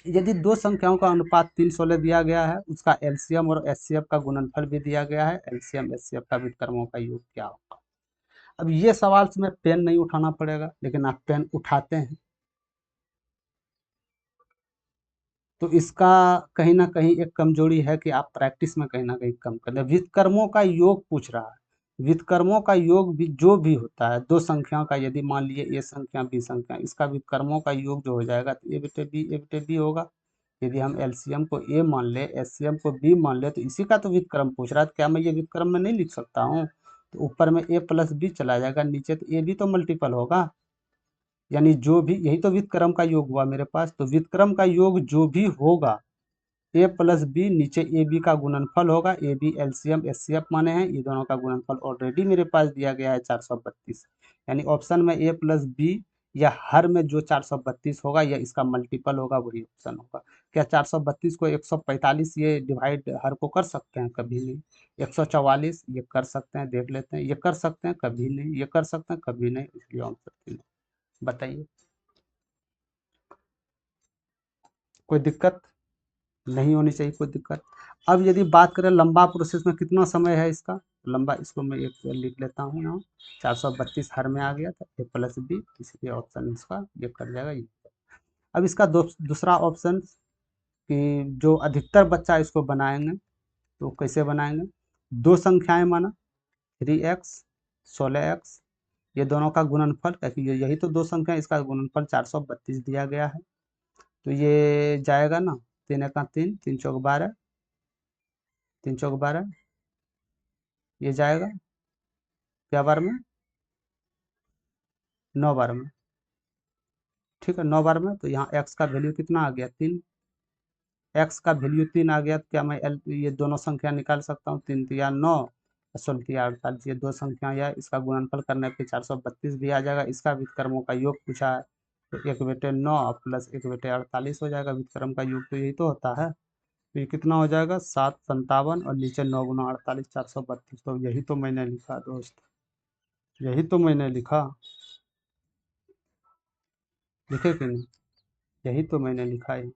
यदि दो संख्याओं का अनुपात 3:16 दिया गया है, उसका एलसीएम और एचसीएफ का गुणनफल भी दिया गया है, एलसीएम एचसीएफ का व्युत्क्रमों का योग क्या होगा? अब ये सवाल से में पेन नहीं उठाना पड़ेगा, लेकिन आप पेन उठाते हैं तो इसका कहीं ना कहीं एक कमजोरी है कि आप प्रैक्टिस में कहीं ना कहीं कम कर रहे हैं। व्युत्क्रमों का योग पूछ रहा है, व्युत्क्रमों का योग भी जो भी होता है, दो संख्याओं का, यदि मान लिए ए संख्या बी संख्या, इसका व्युत्क्रमों का योग जो हो जाएगा तो ए बटे बी होगा। यदि हम एलसीएम को ए मान ले, एचसीएम को बी मान ले, तो इसी का तो व्युत्क्रम पूछ रहा है। तो क्या मैं ये व्युत्क्रम में नहीं लिख सकता हूँ? तो ऊपर में ए प्लस बी चला जाएगा, नीचे तो ए बी तो मल्टीपल होगा, यानी जो भी, यही तो व्युत्क्रम का योग हुआ मेरे पास। तो व्युत्क्रम का योग जो भी होगा, ए प्लस बी, नीचे ए बी का गुणनफल होगा, ए बी एलसीएम एचसीएफ माने हैं, ये दोनों का गुणनफल ऑलरेडी मेरे पास दिया गया है 432, यानी ऑप्शन में ए प्लस बी या हर में जो 432 होगा या इसका मल्टीपल होगा वही ऑप्शन होगा। क्या 432 को 145 ये डिवाइड हर को कर सकते हैं? कभी नहीं। 144 ये कर सकते हैं, देख लेते हैं, ये कर सकते हैं, कभी नहीं, ये कर सकते हैं, कभी नहीं, इसलिए आंसर तीन। बताइए, कोई दिक्कत नहीं होनी चाहिए, कोई दिक्कत। अब यदि बात करें लंबा प्रोसेस में कितना समय है इसका, लंबा, इसको मैं एक लिख लेता हूँ यहाँ, 432 हर में आ गया था, ए प्लस बी, इसलिए ऑप्शन इसका ये कर जाएगा ये। अब इसका दूसरा ऑप्शन कि जो अधिकतर बच्चा इसको बनाएंगे, तो कैसे बनाएंगे? दो संख्याएं माना 3x 16x, ये दोनों का गुणनफल, क्योंकि यही तो दो संख्या, इसका गुणनफल 432 दिया गया है, तो ये जाएगा ना, 3 3, 3 चौक 12, 3 चौक 12, ये जाएगा क्या बार में? 9 बार में। ठीक है, 9 बार में, तो यहाँ x का वैल्यू कितना आ गया? 3, x का वैल्यू 3 आ गया, तो क्या मैं ये दोनों संख्या निकाल सकता हूँ? 3 3 9, 16 3 48, ये दो संख्या या इसका गुणनफल करने पे 432 भी आ जाएगा। इसका व्युत्क्रमों का योग पूछा है, तो 1/9 प्लस 1/48 हो जाएगा। व्युत्क्रम का योग तो यही तो होता है, तो ये कितना हो जाएगा? 757, और नीचे 9 गुना 48, 432। तो यही तो मैंने लिखा दोस्त, यही तो मैंने लिखा, लिखे कि नहीं? यही तो मैंने लिखा है।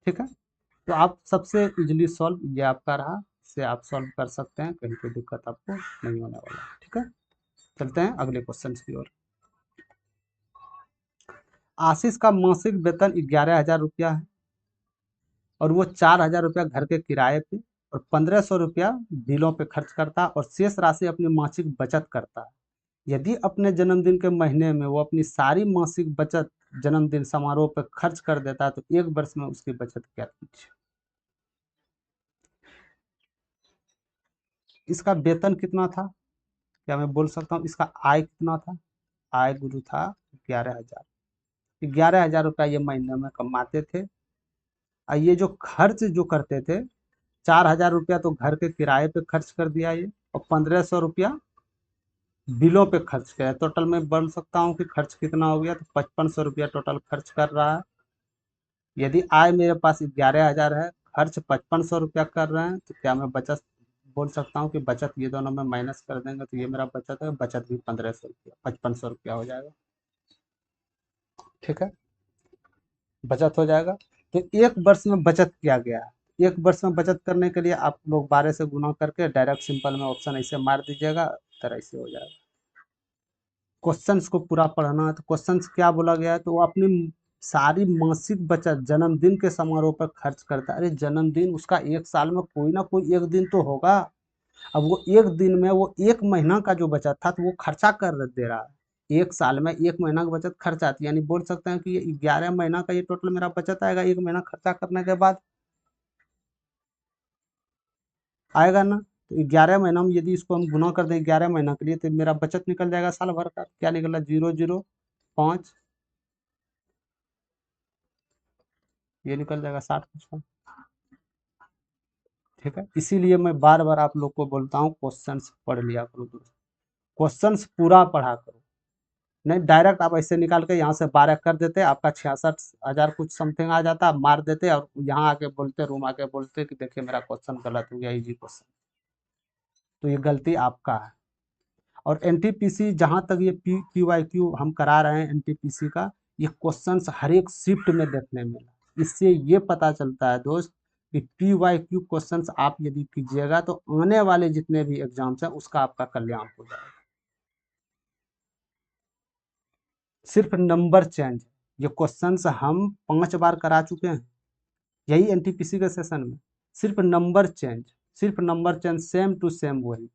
ठीक है, तो आप सबसे इजीली सॉल्व ये आपका रहा, इससे आप सॉल्व कर सकते हैं, कहीं कोई दिक्कत आपको नहीं होने वाला है। ठीक है, चलते हैं अगले क्वेश्चन की ओर। आशीष का मासिक वेतन 11,000 रुपया है, और वो 4,000 रुपया घर के किराए पे और 1,500 रुपया बिलों पे खर्च करता है, और शेष राशि अपनी मासिक बचत करता है। यदि अपने जन्मदिन के महीने में वो अपनी सारी मासिक बचत जन्मदिन समारोह पर खर्च कर देता है, तो एक वर्ष में उसकी बचत क्या थी? इसका वेतन कितना था? क्या मैं बोल सकता हूँ इसका आय कितना था? आय गुरु था 11,000, 11,000 रुपया ये महीने में कमाते थे। और ये जो खर्च जो करते थे, 4,000 रुपया तो घर के किराए पे खर्च कर दिया ये, और 1,500 रुपया बिलों पे खर्च किया। टोटल में बोल सकता हूँ कि खर्च कितना हो गया, तो 5,500 रुपया टोटल खर्च कर रहा है। यदि आय मेरे पास 11,000 है, खर्च 5500 रुपया कर रहे हैं, तो क्या मैं बचत बोल सकता हूँ कि बचत ये दोनों में माइनस कर देंगे तो ये मेरा बचत है, बचत भी 1500 रुपया 5500 रुपया हो जाएगा। ठीक है, बचत हो जाएगा। तो एक वर्ष में बचत किया गया है। एक वर्ष में बचत करने के लिए आप लोग 12 से गुना करके डायरेक्ट सिंपल में ऑप्शन ऐसे मार दीजिएगा, तरह से हो जाएगा। क्वेश्चंस को पूरा पढ़ना है, तो क्वेश्चंस क्या बोला गया है, तो वो अपनी सारी मासिक बचत जन्मदिन के समारोह पर खर्च करता है। अरे जन्मदिन उसका एक साल में कोई ना कोई एक दिन तो होगा। अब वो एक दिन में वो एक महीना का जो बचत था तो वो खर्चा कर दे रहा है। एक साल में एक महीना की बचत खर्च आती है, यानी बोल सकते हैं कि ये 11 महीना का ये टोटल मेरा बचत आएगा एक महीना खर्चा करने के बाद, आएगा ना। तो 11 महीना में यदि इसको हम गुना कर दें 11 महीना के लिए, तो मेरा बचत निकल जाएगा साल भर का। क्या निकला? 005, ये निकल जाएगा 60%। ठीक है, इसीलिए मैं बार बार आप लोग को बोलता हूँ क्वेश्चंस पढ़ लिया करो दोस्त, क्वेश्चंस पूरा पढ़ा करो। नहीं डायरेक्ट आप ऐसे निकाल के यहाँ से 12 कर देते, आपका 66,000 कुछ समथिंग आ जाता, आप मार देते और यहाँ आके बोलते, रूम आके बोलते कि देखिए मेरा क्वेश्चन गलत हो गया, इजी क्वेश्चन। तो ये गलती आपका है। और एनटीपीसी जहाँ तक ये पीक्यूआईक्यू हम करा रहे हैं एनटीपीसी का, ये क्वेश्चंस हर एक शिफ्ट में देखने मिला। इससे ये पता चलता है दोस्त कि पीवाईक्यू क्वेश्चंस आप यदि कीजिएगा तो आने वाले जितने भी एग्जाम्स हैं उसका आपका कल्याण हो जाएगा। सिर्फ नंबर चेंज, ये क्वेश्चंस हम 5 बार करा चुके हैं यही एनटीपीसी के सेशन में। सिर्फ नंबर चेंज, सिर्फ number change, same to same वही।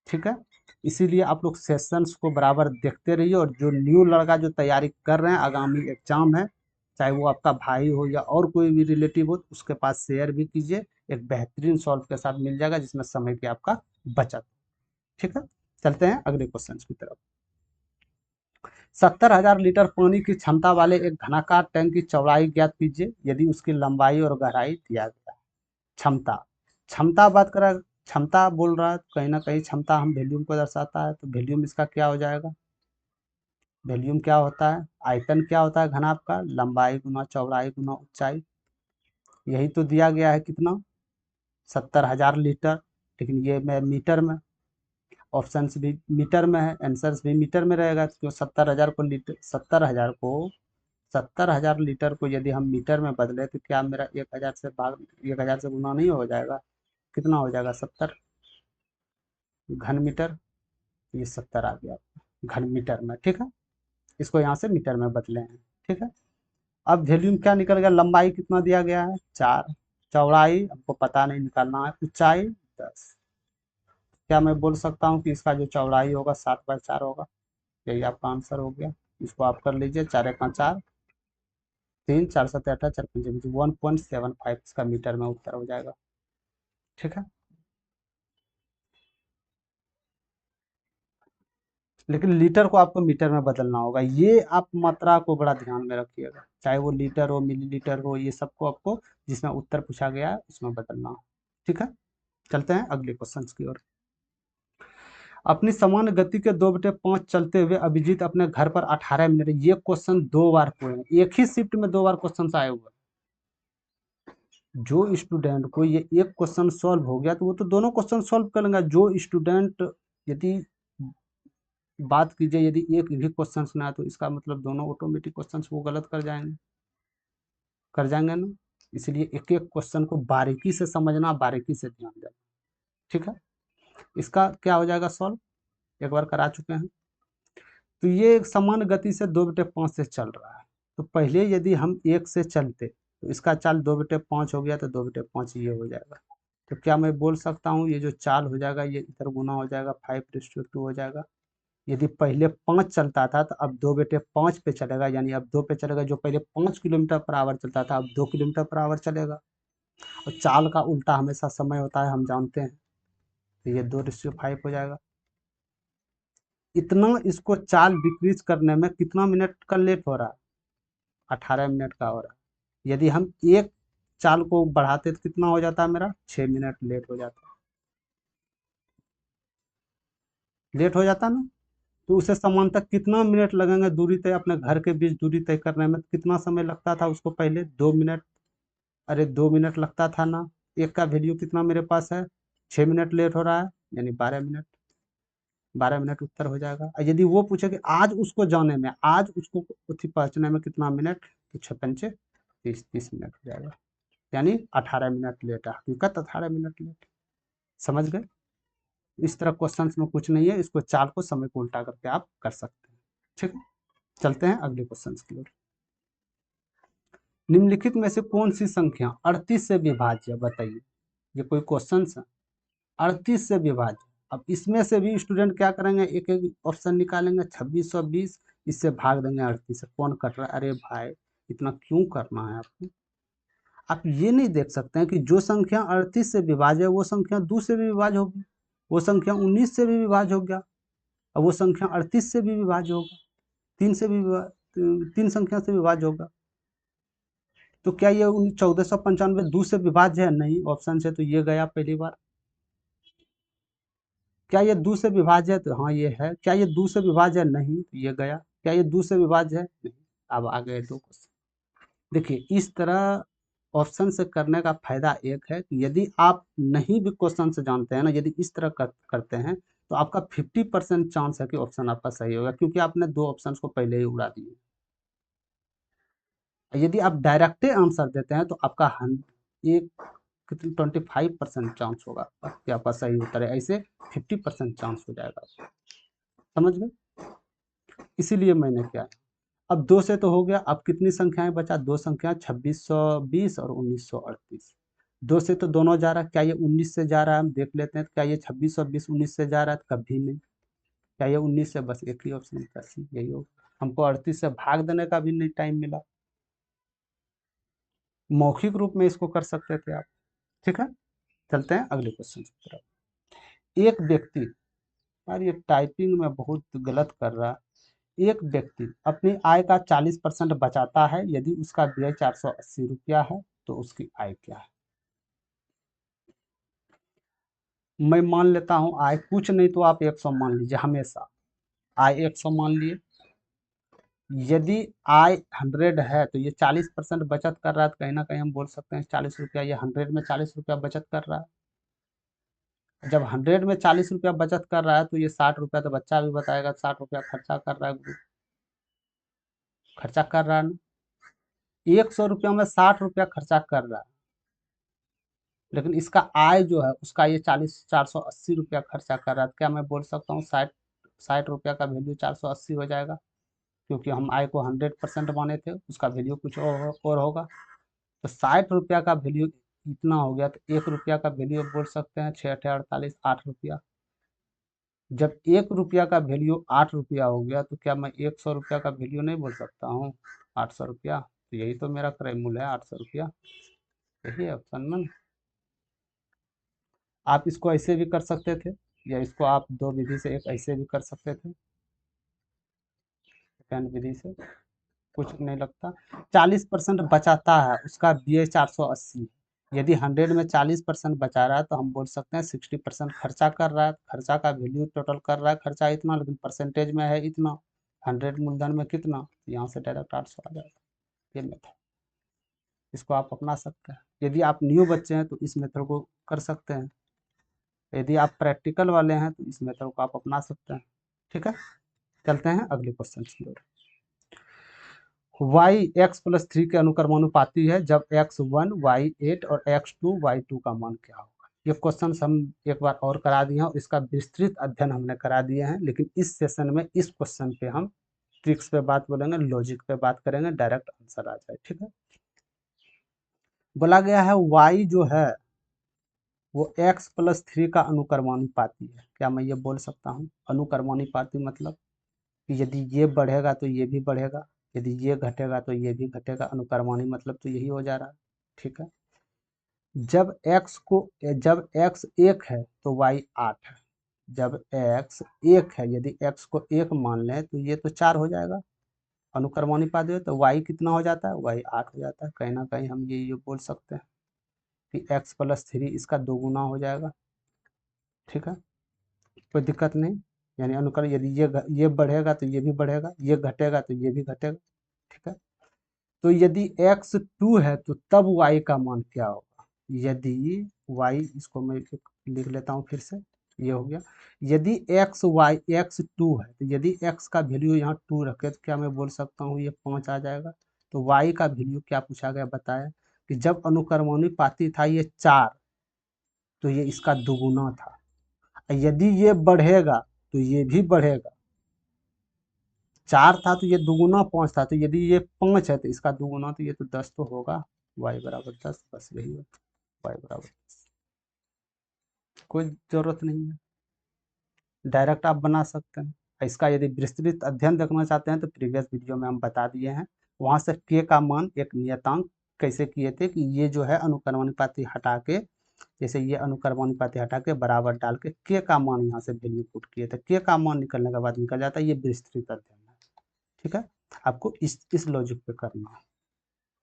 ठीक है, इसीलिए आप लोग सेशंस को बराबर देखते रहिए, और जो न्यू लड़का जो तैयारी कर रहे हैं आगामी एग्जाम है, चाहे वो आपका भाई हो या और कोई भी रिलेटिव हो, उसके पास शेयर भी कीजिए। एक बेहतरीन सॉल्व के साथ मिल जाएगा जिसमें समय की आपका बचत। ठीक है, चलते हैं अगले क्वेश्चन की तरफ। 70,000 लीटर पानी की क्षमता वाले एक घनाकार टैंक की चौड़ाई ज्ञात कीजिए यदि उसकी लंबाई और गहराई दिया गया। क्षमता, क्षमता बात करा, क्षमता बोल रहा है, कहीं ना कहीं क्षमता हम वॉल्यूम को दर्शाता है, तो वॉल्यूम इसका क्या हो जाएगा? वॉल्यूम क्या होता है? आयतन क्या होता है घनाभ का? लंबाई गुना चौड़ाई गुना ऊंचाई। यही तो दिया गया है कितना? 70,000 लीटर। लेकिन ये मैं मीटर में, ऑप्शंस भी मीटर में है, आंसर्स भी मीटर में रहेगा, क्यों? 70,000 को लीटर, 70,000 लीटर को यदि हम मीटर में बदले तो क्या मेरा 1,000 से भाग, 1,000 से गुना नहीं हो जाएगा? कितना हो जाएगा? 70 घन मीटर। ये 70 आ गया घन मीटर में। ठीक है, इसको यहाँ से मीटर में बदले हैं। ठीक है, अब वॉल्यूम क्या निकल गया? लंबाई कितना दिया गया है? 4। चौड़ाई हमको पता नहीं, निकालना है। ऊंचाई 10। क्या मैं बोल सकता हूँ कि इसका जो चौड़ाई होगा 7/4 होगा? यही आपका आंसर हो गया। इसको आप कर लीजिए, 4 × 4 3, 4 × 7 = 4 × 5 1.75 इसका मीटर में उत्तर हो जाएगा। ठीक है, लेकिन लीटर को आपको मीटर में बदलना होगा। ये आप मात्रा को बड़ा ध्यान में रखिएगा, चाहे वो लीटर हो मिलीलीटर हो, ये सबको आपको जिसमें उत्तर पूछा गया है उसमें बदलना हो। ठीक है, चलते हैं अगले क्वेश्चन की ओर। अपनी समान गति के 2/5 चलते हुए अभिजीत अपने घर पर 18 मिनट, ये क्वेश्चन 2 बार हुए हैं, एक ही शिफ्ट में 2 बार क्वेश्चन आए हुए हैं। जो स्टूडेंट को ये एक क्वेश्चन सॉल्व हो गया तो वो तो दोनों क्वेश्चन सॉल्व कर लेंगे। जो स्टूडेंट यदि बात कीजिए यदि एक भी क्वेश्चन ना आए तो इसका मतलब दोनों ऑटोमेटिक क्वेश्चन वो गलत कर जाएंगे, कर जाएंगे ना। इसलिए एक एक क्वेश्चन को बारीकी से समझना, बारीकी से ध्यान देना। ठीक है, इसका क्या हो जाएगा सॉल्व, एक बार करा चुके हैं। तो ये एक समान गति से 2/5 से चल रहा है, तो पहले यदि हम 1 से चलते तो इसका चाल 2/5 हो गया, तो 2/5 ये हो जाएगा। तो क्या मैं बोल सकता हूँ ये जो चाल हो जाएगा ये इधर गुना हो जाएगा, 5:2 हो जाएगा। यदि पहले 5 चलता था तो अब 2/5 पे चलेगा, यानी अब 2 पे चलेगा। जो पहले 5 किलोमीटर पर आवर चलता था अब 2 किलोमीटर पर आवर चलेगा। और चाल का उल्टा हमेशा समय होता है, हम जानते हैं। तो ये 2:5 हो जाएगा। इतना इसको चाल डिक्रीज करने में कितना मिनट का लेट हो रहा है? 18 मिनट का हो रहा है। यदि हम एक चाल को बढ़ाते तो कितना हो जाता है मेरा? 6 मिनट लेट हो जाता है, लेट हो जाता ना। तो उसे समांतर कितना मिनट लगेंगे दूरी तय, अपने घर के बीच दूरी तय करने में कितना समय लगता था उसको? पहले 2 मिनट। अरे 2 मिनट लगता था ना, एक का वैल्यू कितना मेरे पास है, 6 मिनट लेट हो रहा है, यानी 12 मिनट। 12 मिनट उत्तर हो जाएगा। और यदि वो पूछे कि आज उसको जाने में, आज उसको उठी पहुंचने में कितना मिनट, तो 6 पंचे 30, 30 मिनट हो जाएगा, यानी 18 मिनट लेट है, हकीकत 18 मिनट लेट। समझ गए? इस तरह क्वेश्चंस में कुछ नहीं है, इसको चाल को समय को उल्टा करके आप कर सकते हैं। ठीक है, चलते हैं अगले क्वेश्चन की ओर। निम्नलिखित में से कौन सी संख्या 38 से विभाज्य, बताइए। ये कोई क्वेश्चन है, 38 से विभाज्य। अब इसमें से भी स्टूडेंट क्या करेंगे, एक एक ऑप्शन निकालेंगे, 2620, इससे भाग देंगे 38 से। कौन कर रहा है, अरे भाई इतना क्यों करना है आपको। आप ये नहीं देख सकते हैं कि जो संख्या 38 से विभाज्य है वो संख्या 2 से भी विभाज्य होगी, वो संख्या 19 से भी विभाज्य हो गया, और वो संख्या 38 से भी विभाज्य होगा, 3 से भी 3 संख्या से विभाज्य होगा। तो क्या ये 1495 2 से विभाज्य है, नहीं, ऑप्शन से तो ये गया पहली बार। क्या ये 2 से विभाज्य है, तो हाँ ये है। क्या ये 2 से विभाज्य है, नहीं, तो ये गया। क्या ये 2 से विभाज्य है, नहीं। अब आ गए 2 क्वेश्चन। देखिए इस तरह ऑप्शन से करने का फायदा एक है कि यदि आप नहीं भी क्वेश्चन से जानते हैं ना, यदि इस तरह करते हैं तो आपका 50% चांस है कि ऑप्शन आपका सही होगा, क्योंकि आपने 2 ऑप्शन को पहले ही उड़ा दिए। यदि आप डायरेक्टे आंसर देते हैं तो आपका एक 25% चांस होगा कि आपका सही उत्तर है, ऐसे 50% चांस हो जाएगा। समझ गए? इसीलिए मैंने क्या है, अब 2 से तो हो गया, अब कितनी संख्याएं बचा, 2 संख्या, 2620 और 1938। 2 से तो दोनों जा रहा है, क्या ये 19 से जा रहा है, हम देख लेते हैं। क्या ये 26 और 20 19 से जा रहा है, कभी नहीं। क्या ये 19 से, बस एक ही ऑप्शन का सी यही होगा। हमको 38 से भाग देने का भी नहीं टाइम मिला, मौखिक रूप में इसको कर सकते थे आप। ठीक है, चलते हैं अगले क्वेश्चन की तरफ। एक व्यक्ति, यार ये टाइपिंग में बहुत गलत कर रहा है। एक व्यक्ति अपनी आय का 40% बचाता है, यदि उसका व्यय 480 रुपया है तो उसकी आय क्या है। मैं मान लेता हूं आय कुछ नहीं तो आप 100 मान लीजिए, हमेशा आय 100 मान लिए। यदि आय 100 है तो ये 40% बचत कर रहा है, तो कहीं ना कहीं हम बोल सकते हैं 40 रुपया, ये 100 में 40 रुपया बचत कर रहा है। जब 100 में 40 रुपया बचत कर रहा है तो ये 60 रुपया, तो बच्चा भी बताएगा 60 रुपया खर्चा कर रहा है, खर्चा कर रहा है ना। 100 रुपया में 60 रुपया खर्चा कर रहा है, लेकिन इसका आय जो है उसका ये 480 रुपया खर्चा कर रहा है। क्या मैं बोल सकता हूँ 60 रुपया का वैल्यू 480 हो जाएगा, क्योंकि हम आय को 100% माने थे, उसका वैल्यू कुछ और होगा। तो 60 रुपया का वैल्यू इतना हो गया, तो 1 रुपया का वैल्यू बोल सकते हैं 6 अठे 48, 8 रुपया। जब 1 रुपया का वैल्यू 8 रुपया हो गया, तो क्या मैं 100 रुपया का वैल्यू नहीं बोल सकता हूँ 800 रुपया। तो यही तो मेरा क्रय मूल्य है, 800 रुपया। यही है ऑप्शन में। आप इसको ऐसे भी कर सकते थे, या इसको आप दो विधि से एक ऐसे भी कर सकते थे, सेकंड विधि से कुछ नहीं लगता। 40% बचाता है, उसका व्यय 480। यदि 100 में 40% बचा रहा है तो हम बोल सकते हैं 60% खर्चा कर रहा है। खर्चा का वैल्यू टोटल कर रहा है, खर्चा इतना, लेकिन परसेंटेज में है इतना। 100 मूलधन में कितना, यहाँ से डायरेक्ट 800 आ जाएगा। ये मेथड, इसको आप अपना सकते हैं। यदि आप न्यू बच्चे हैं तो इस मेथड को कर सकते हैं, यदि आप प्रैक्टिकल वाले हैं तो इस मेथड को आप अपना सकते हैं। ठीक है, चलते हैं अगले क्वेश्चन की ओर। y x+3 के अनुक्रमानुपाती है, जब x1 y8 और x2 y2 का मान क्या होगा। ये क्वेश्चन हम एक बार और करा दिए हैं और इसका विस्तृत अध्ययन हमने करा दिए हैं, लेकिन इस सेशन में इस क्वेश्चन पे हम ट्रिक्स पे बात बोलेंगे, लॉजिक पे बात करेंगे, डायरेक्ट आंसर आ जाए। ठीक है, बोला गया है y जो है वो x+3 का अनुक्रमानुपाती है। क्या मैं ये बोल सकता हूँ, अनुक्रमानुपाती मतलब कि यदि ये बढ़ेगा तो ये भी बढ़ेगा, यदि ये घटेगा तो ये भी घटेगा। अनुक्रमानी मतलब तो यही हो जा रहा है। ठीक है, जब x 1 है तो y 8 है। जब x 1 है, यदि x को 1 मान लें तो ये तो 4 हो जाएगा, अनुक्रमानुपाती है, तो y कितना हो जाता है, y 8 हो जाता है। कहीं ना कहीं हम ये बोल सकते हैं कि x+3 इसका दोगुना हो जाएगा। ठीक है, कोई दिक्कत नहीं। यानी अनुक्रम, यदि ये बढ़ेगा तो ये भी बढ़ेगा, ये घटेगा तो ये भी घटेगा। ठीक है, तो यदि x 2 है तो तब y का मान क्या होगा? यदि y, इसको मैं लिख लेता हूँ फिर से, ये हो गया। यदि x 2 है तो यदि x का वैल्यू यहाँ 2 रखे तो क्या मैं बोल सकता हूँ ये 5 आ जाएगा। तो y का वैल्यू क्या पूछा गया बताया कि जब अनुक्रमानुपाती था ये 4, तो ये इसका दुगुना था। यदि ये बढ़ेगा तो ये भी बढ़ेगा। 4 था तो ये दुगुना 5 था, तो यदि ये 5 है तो इसका दुगुना, तो ये तो 10 तो होगा। y बराबर 10, बस यही है। y बराबर 10, कोई जरूरत नहीं है, डायरेक्ट आप बना सकते हैं। इसका यदि विस्तृत अध्ययन देखना चाहते हैं तो प्रीवियस वीडियो में हम बता दिए हैं। वहाँ से k का मान एक नियतांक कैसे किए थे कि ये जो है अनुक्रमानुपाती हटा के, जैसे ये अनुक्रमानुपाती हटा के बराबर डाल के k का मान यहाँ से वैल्यू पुट किए थे। k का मान निकलने के बाद निकल जाता है, ये विस्तृत अध्ययन है। ठीक है, आपको इस लॉजिक पे करना है,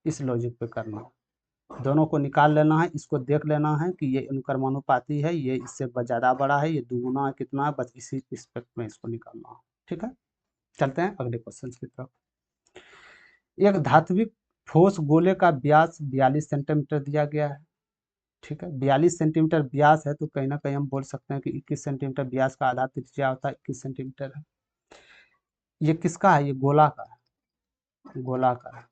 इस लॉजिक पे करना है। दोनों को निकाल लेना है, इसको देख लेना है कि ये अनुक्रमानुपाती है, ये इससे ज़्यादा बड़ा है, ये दुगुना है कितना है, बस इसी रिस्पेक्ट में इसको निकालना है। ठीक है, चलते हैं अगले क्वेश्चन की तरफ। एक धात्विक ठोस गोले का व्यास 42 सेंटीमीटर दिया गया है। ठीक है, 42 सेंटीमीटर व्यास है तो कहीं ना कहीं हम बोल सकते हैं कि 21 सेंटीमीटर व्यास का आधा त्रिज्या होता है, 21 सेंटीमीटर है। ये किसका है? ये गोला का है, गोला का है।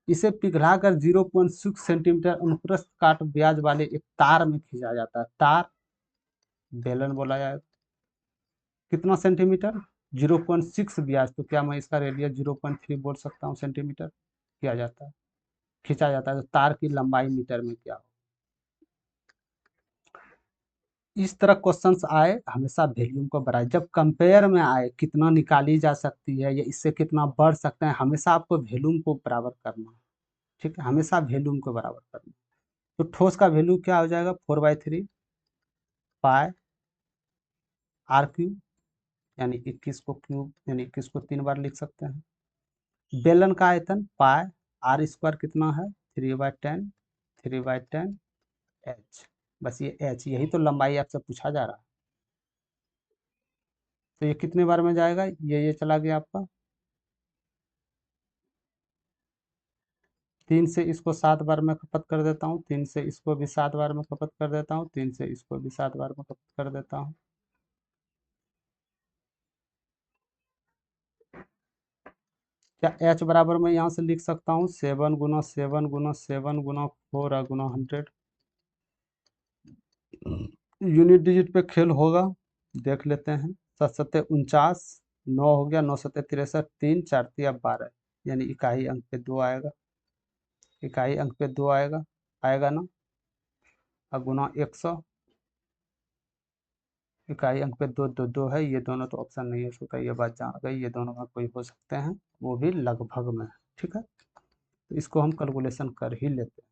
इसे पिघलाकर 0.6 सेंटीमीटर अनुप्रस्थ काट ब्याज वाले एक तार में खींचा जाता है। तार बेलन बोला जाए। कितना सेंटीमीटर? 0.6 ब्याज, तो क्या मैं इसका रेडियस 0.3 बोल सकता हूँ सेंटीमीटर? किया जाता है, खींचा जाता है। तो तार की लंबाई मीटर में क्या हो? इस तरह क्वेश्चंस आए हमेशा वॉल्यूम को बढ़ाए। जब कंपेयर में आए कितना निकाली जा सकती है या इससे कितना बढ़ सकते हैं, हमेशा आपको वॉल्यूम को बराबर करना है। ठीक है, हमेशा वॉल्यूम को बराबर करना। तो ठोस का वैल्यू क्या हो जाएगा? 4/3 पाई आर क्यूब, यानी 21 को क्यूब, यानी 21 को 3 बार लिख सकते हैं। बेलन का आयतन पाई आर स्क्वायर कितना है? 3/10, 3/10 एच। बस ये एच, यही तो लंबाई आपसे पूछा जा रहा है। तो ये कितने बार में जाएगा? ये चला गया आपका 3 से इसको 7 बार में खपत कर देता हूँ, 3 से इसको भी 7 बार में खपत कर देता हूँ, 3 से इसको भी 7 बार में खपत कर देता हूँ। क्या एच बराबर मैं यहाँ से लिख सकता हूँ 7 गुना 7 गुना 7 गुना 4 गुना 100। यूनिट डिजिट पे खेल होगा, देख लेते हैं। 7 7 49, 9 हो गया, 9 7 63, 3 4 तिया 12, यानी इकाई अंक पे 2 आएगा, इकाई अंक पे 2 आएगा, आएगा ना। अब गुना 100, इकाई अंक पे 2 2 2 है, ये दोनों तो ऑप्शन नहीं है, उसको ये बात जान गई, ये दोनों में कोई हो सकते हैं, वो भी लगभग में। ठीक है, तो इसको हम कैलकुलेशन कर ही लेते हैं।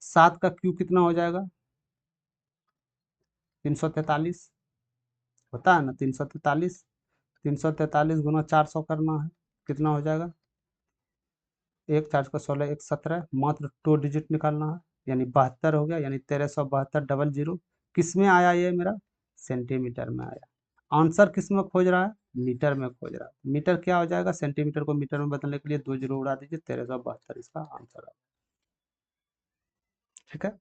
7 का क्यूब कितना हो जाएगा? 343 होता है ना, 343। 343 गुना 400 करना है, कितना हो जाएगा? 1 4 16 1 17, मात्र 2 डिजिट निकालना है, यानी 72 हो गया, यानी 1372 किस में आया ये मेरा? सेंटीमीटर में आया। आंसर किस में खोज रहा है? मीटर में खोज रहा है। मीटर क्या हो जाएगा? सेंटीमीटर को मीटर में बदलने के लिए 2 जीरो उड़ा दीजिए, 1372 इसका आंसर है। ठीक है,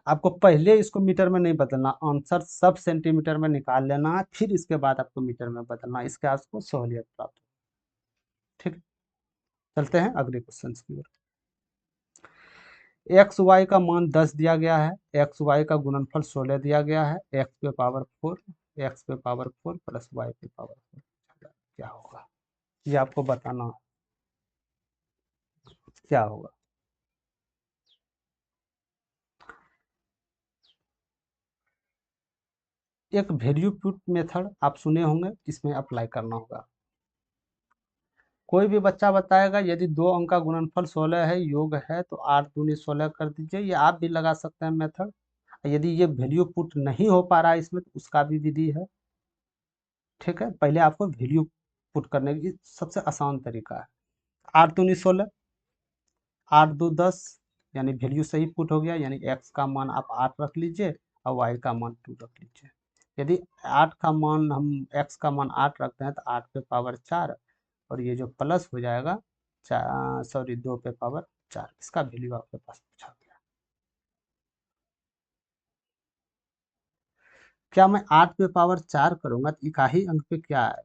आपको पहले इसको मीटर में नहीं बदलना, आंसर सब सेंटीमीटर में निकाल लेना है, फिर इसके बाद आपको मीटर में बदलना, इसके आपको सहूलियत प्राप्त हो। ठीक, चलते हैं अगले क्वेश्चन की ओर। एक्स वाई का मान 10 दिया गया है, एक्स वाई का गुणनफल 16 दिया गया है, एक्स पे पावर 4, एक्स पे पावर 4 प्लस वाई पे पावर 4, क्या होगा ये आपको बताना है, क्या होगा। एक वैल्यू पुट मेथड आप सुने होंगे, इसमें अप्लाई करना होगा। कोई भी बच्चा बताएगा यदि 2 अंक का गुणनफल 16 है, योग है, तो 8 दूनी 16 कर दीजिए, ये आप भी लगा सकते हैं मेथड। यदि ये वैल्यू पुट नहीं हो पा रहा है इसमें, तो उसका भी विधि है। ठीक है, पहले आपको वैल्यू पुट करने की सबसे आसान तरीका है। 8 दूनी 16, 8 2 10, यानी वैल्यू सही पुट हो गया, यानी एक्स का मान आप 8 रख लीजिए और वाई का मान 2 रख लीजिए। यदि 8 का मान हम एक्स का मान 8 रखते हैं तो 8 पे पावर 4, और ये जो प्लस हो जाएगा सॉरी 2 पे पावर 4, इसका वैल्यू आपके पास पूछा गया। क्या मैं 8 पे पावर 4 करूंगा तो इकाई अंक पे क्या है?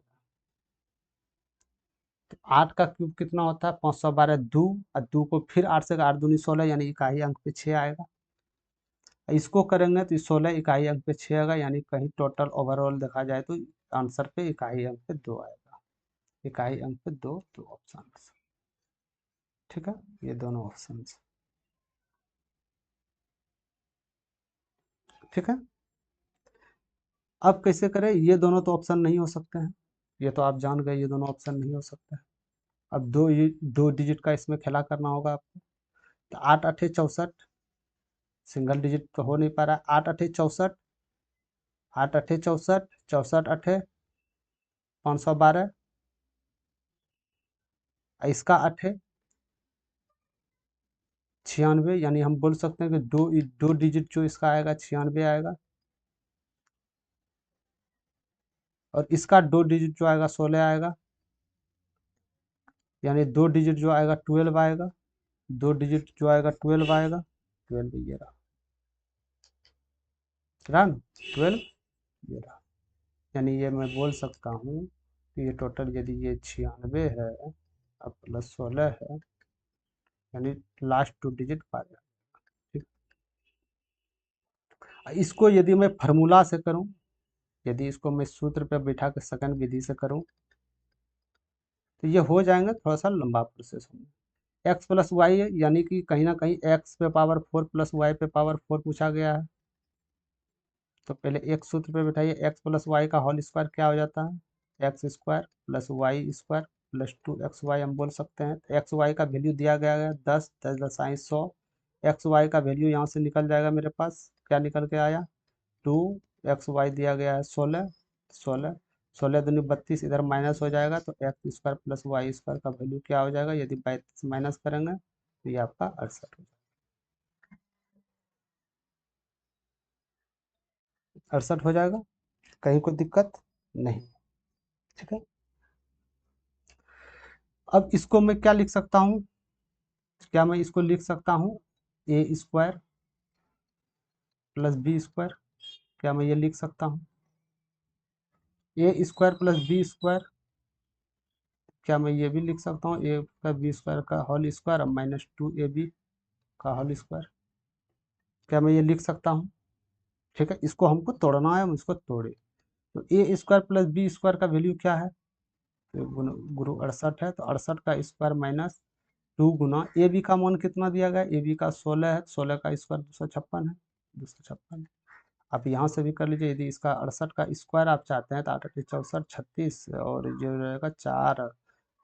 तो 8 का क्यूब कितना होता है? 512 दो, और 2 को फिर 8 से 8 दूनी 16, यानी इकाई अंक पे 6 आएगा। इसको करेंगे तो 16 इकाई अंक पे 6 आएगा, यानी कहीं टोटल ओवरऑल देखा जाए तो आंसर पे इकाई अंक पे 2 आएगा। इकाई अंक पे 2, तो ऑप्शन। ठीक है, ये दोनों ऑप्शन। ठीक है, अब कैसे करें? ये दोनों तो ऑप्शन नहीं हो सकते हैं, ये तो आप जान गए, ये दोनों ऑप्शन नहीं हो सकते हैं। अब दो डिजिट का इसमें खेला करना होगा आपको। तो 8 8 64, सिंगल डिजिट तो हो नहीं पा रहा। 8 8 64, 8 8 64, 64 8 512, इसका 8 है 96, यानी हम बोल सकते हैं कि दो डिजिट जो इसका आएगा 96 आएगा, और इसका 2 डिजिट जो आएगा 16 आएगा, यानी 2 डिजिट जो आएगा 12 आएगा, 2 डिजिट जो आएगा 12 आएगा। 12 ये रहा ना, 12 ये रहा। यानी ये मैं बोल सकता हूँ कि ये टोटल यदि ये 96 है अब प्लस 16 है, यानी लास्ट 2 डिजिट पा जाए। ठीक, इसको यदि मैं फार्मूला से करूँ, यदि इसको मैं सूत्र पे बैठा के सेकंड विधि से करूँ, तो ये हो जाएंगे, थोड़ा सा लंबा प्रोसेस होगा। एक्स प्लस वाई है, यानी कि कहीं ना कहीं एक्स पे पावर 4 प्लस वाई पे पावर 4 पूछा गया है। तो पहले एक सूत्र पे बैठाइए, एक्स प्लस वाई का होल स्क्वायर क्या हो जाता है? X square plus Y square plus 2xy, हम बोल सकते हैं। तो एक्स वाई का वैल्यू दिया गया है 10, 10 दसाई 100। एक्स वाई का वैल्यू यहाँ से निकल जाएगा मेरे पास, क्या निकल के आया? 2, XY दिया गया है 16, 16, 16 दूनी 32, इधर माइनस हो जाएगा, तो X square plus Y square का वैल्यू क्या हो जाएगा? यदि 32 माइनस करेंगे तो ये आपका 68 हो जाएगा। 68 हो जाएगा, कहीं कोई दिक्कत नहीं। ठीक है, अब इसको मैं क्या लिख सकता हूँ? क्या मैं इसको लिख सकता हूँ ए स्क्वायर प्लस बी स्क्वायर? क्या मैं ये लिख सकता हूँ ए स्क्वायर प्लस बी स्क्वायर? क्या मैं ये भी लिख सकता हूँ ए का बी स्क्वायर का होल स्क्वायर और -2ab का होल स्क्वायर? क्या मैं ये लिख सकता हूँ? ठीक है, इसको हमको तोड़ना है, हम इसको तोड़े। तो A square plus B square का वैल्यू क्या है? तो गुरु 68 है, तो 68 का स्क्वायर माइनस 2 गुना ए बी का मान कितना दिया गया? ए बी का 16 है, 16 का स्क्वायर 256 है, 256। आप यहाँ से भी कर लीजिए, यदि इसका 68 का स्क्वायर आप चाहते हैं तो 8 8 64 36, और जो रहेगा 4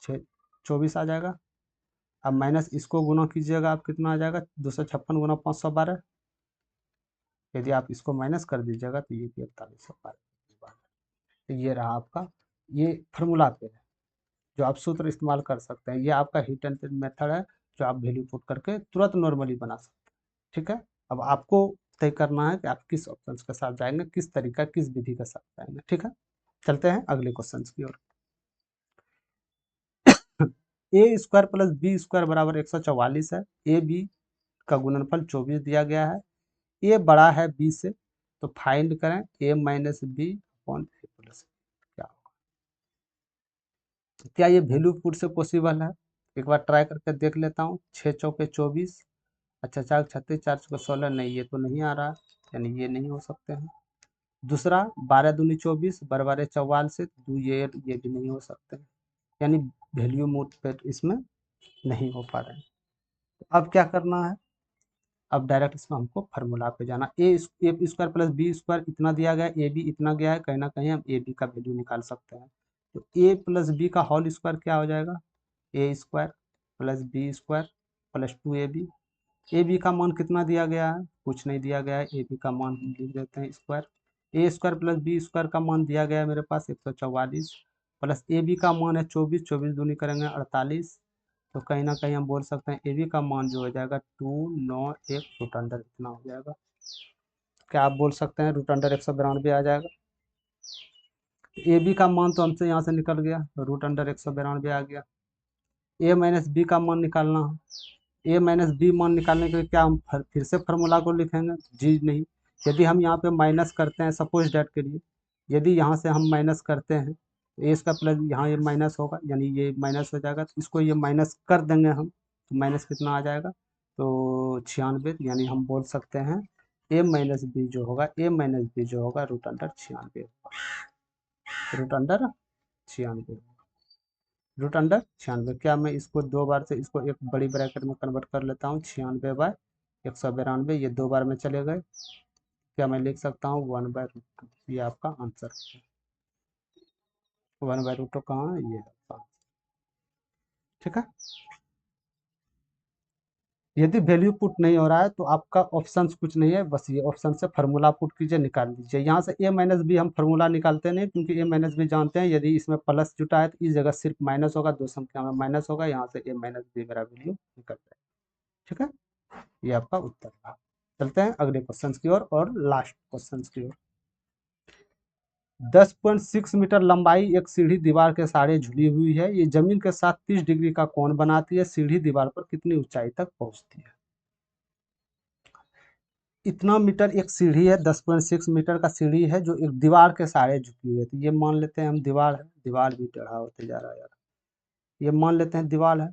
6 24 आ जाएगा। अब माइनस इसको गुना कीजिएगा, आप कितना आ जाएगा? 256 गुना 512। यदि आप इसको माइनस कर दीजिएगा तो ये भी 4112। तो ये रहा आपका, ये फार्मूला पे है जो आप सूत्र इस्तेमाल कर सकते हैं। ये आपका हिट एंड मेथड है जो आप वैल्यू पुट करके तुरंत नॉर्मली बना सकते हैं। ठीक है, अब आपको तय करना है कि आप किस ऑप्शन के साथ जाएंगे, किस तरीका, किस विधि के साथ जाएंगे। ठीक है, चलते हैं अगले क्वेश्चन की ओर। ए स्क्वायर प्लस बी स्क्वायर बराबर 144 है। ए बी का गुणनफल 24 दिया गया है। ए बड़ा है बी से, तो फाइंड करें ए माइनस बी अपॉन ए प्लस। क्या क्या ये वैल्यू पुट से पॉसिबल है? एक बार ट्राई करके देख लेता हूँ। 6 चौके 24, अच्छा 4 36, 4 चौके 16, नहीं ये तो नहीं आ रहा, यानी ये नहीं हो सकते हैं। दूसरा 12 दूनी 24, 12 12 44, ये भी नहीं हो सकते हैं, यानी वैल्यू मूड पे इसमें नहीं हो पा रहे हैं। तो अब क्या करना है? अब डायरेक्ट इसमें हमको फार्मूला पे जाना। ए स्क्वायर प्लस बी स्क्वायर इतना दिया गया, ए बी इतना गया है, कहीं ना कहीं हम ए बी का वैल्यू निकाल सकते हैं। तो ए प्लस बी का होल स्क्वायर क्या हो जाएगा? A square plus B square plus 2ab। A B का मान कितना दिया गया है? कुछ नहीं दिया गया है, ए बी का मान हम लिख देते हैं स्क्वायर। ए स्क्वायर प्लस बी स्क्वायर का मान दिया गया है मेरे पास 144, प्लस ए बी का मान है 24, 24 दूनी करेंगे 48। तो कहीं ना कहीं हम बोल सकते हैं ए बी का मान जो हो जाएगा 291 रूट अंडर इतना हो जाएगा। क्या आप बोल सकते हैं रूट अंडर 192 आ जाएगा? ए बी का मान तो हमसे यहाँ से निकल गया, रूट अंडर 192 आ गया। ए माइनस बी का मान निकालना है। ए माइनस बी मान निकालने के लिए क्या हम फिर से फार्मूला को लिखेंगे? जी नहीं। यदि हम यहाँ पे माइनस करते हैं सपोज डेट के लिए, यदि यहाँ से हम माइनस करते हैं तो ए इसका प्लस यहाँ ये माइनस होगा, यानी ये माइनस हो जाएगा, तो इसको ये माइनस कर देंगे हम, तो माइनस कितना आ जाएगा? तो 96, यानी हम बोल सकते हैं ए माइनस बी जो होगा, ए माइनस बी जो होगा रूट अंडर 96 होगा, रूट अंडर 96, रूट अंडर 96। क्या मैं इसको दो बार से इसको एक बड़ी ब्रैकेट में कन्वर्ट कर लेता हूँ? 96/192, ये दो बार में चले गए। क्या मैं लिख सकता हूँ 1/√2? ये आपका आंसर है। 1/√2 कहाँ है? ये है। ठीक है। यदि वैल्यू पुट नहीं हो रहा है तो आपका ऑप्शन कुछ नहीं है, बस ये ऑप्शन से फार्मूला पुट कीजिए, निकाल लीजिए। यहाँ से ए माइनस बी हम फार्मूला निकालते नहीं, क्योंकि ए माइनस बी जानते हैं, यदि इसमें प्लस जुटा है तो इस जगह सिर्फ माइनस होगा, दो संख्या में माइनस होगा, यहाँ से ए माइनस बी मेरा वैल्यू निकल जाएगा। ठीक है, ये आपका उत्तर था। चलते हैं अगले क्वेश्चन की ओर और लास्ट क्वेश्चन की ओर। 10.6 मीटर लंबाई एक सीढ़ी दीवार के सहारे झुली हुई है, ये जमीन के साथ 30 डिग्री का कोण बनाती है, सीढ़ी दीवार पर कितनी ऊंचाई तक पहुंचती है? इतना मीटर एक सीढ़ी है, 10.6 मीटर का सीढ़ी है जो एक दीवार के सहारे झुकी हुई है। तो ये मान लेते हैं हम दीवार है, दीवार भी टेढ़ा होते जा रहा है यार। ये मान लेते हैं दीवार है,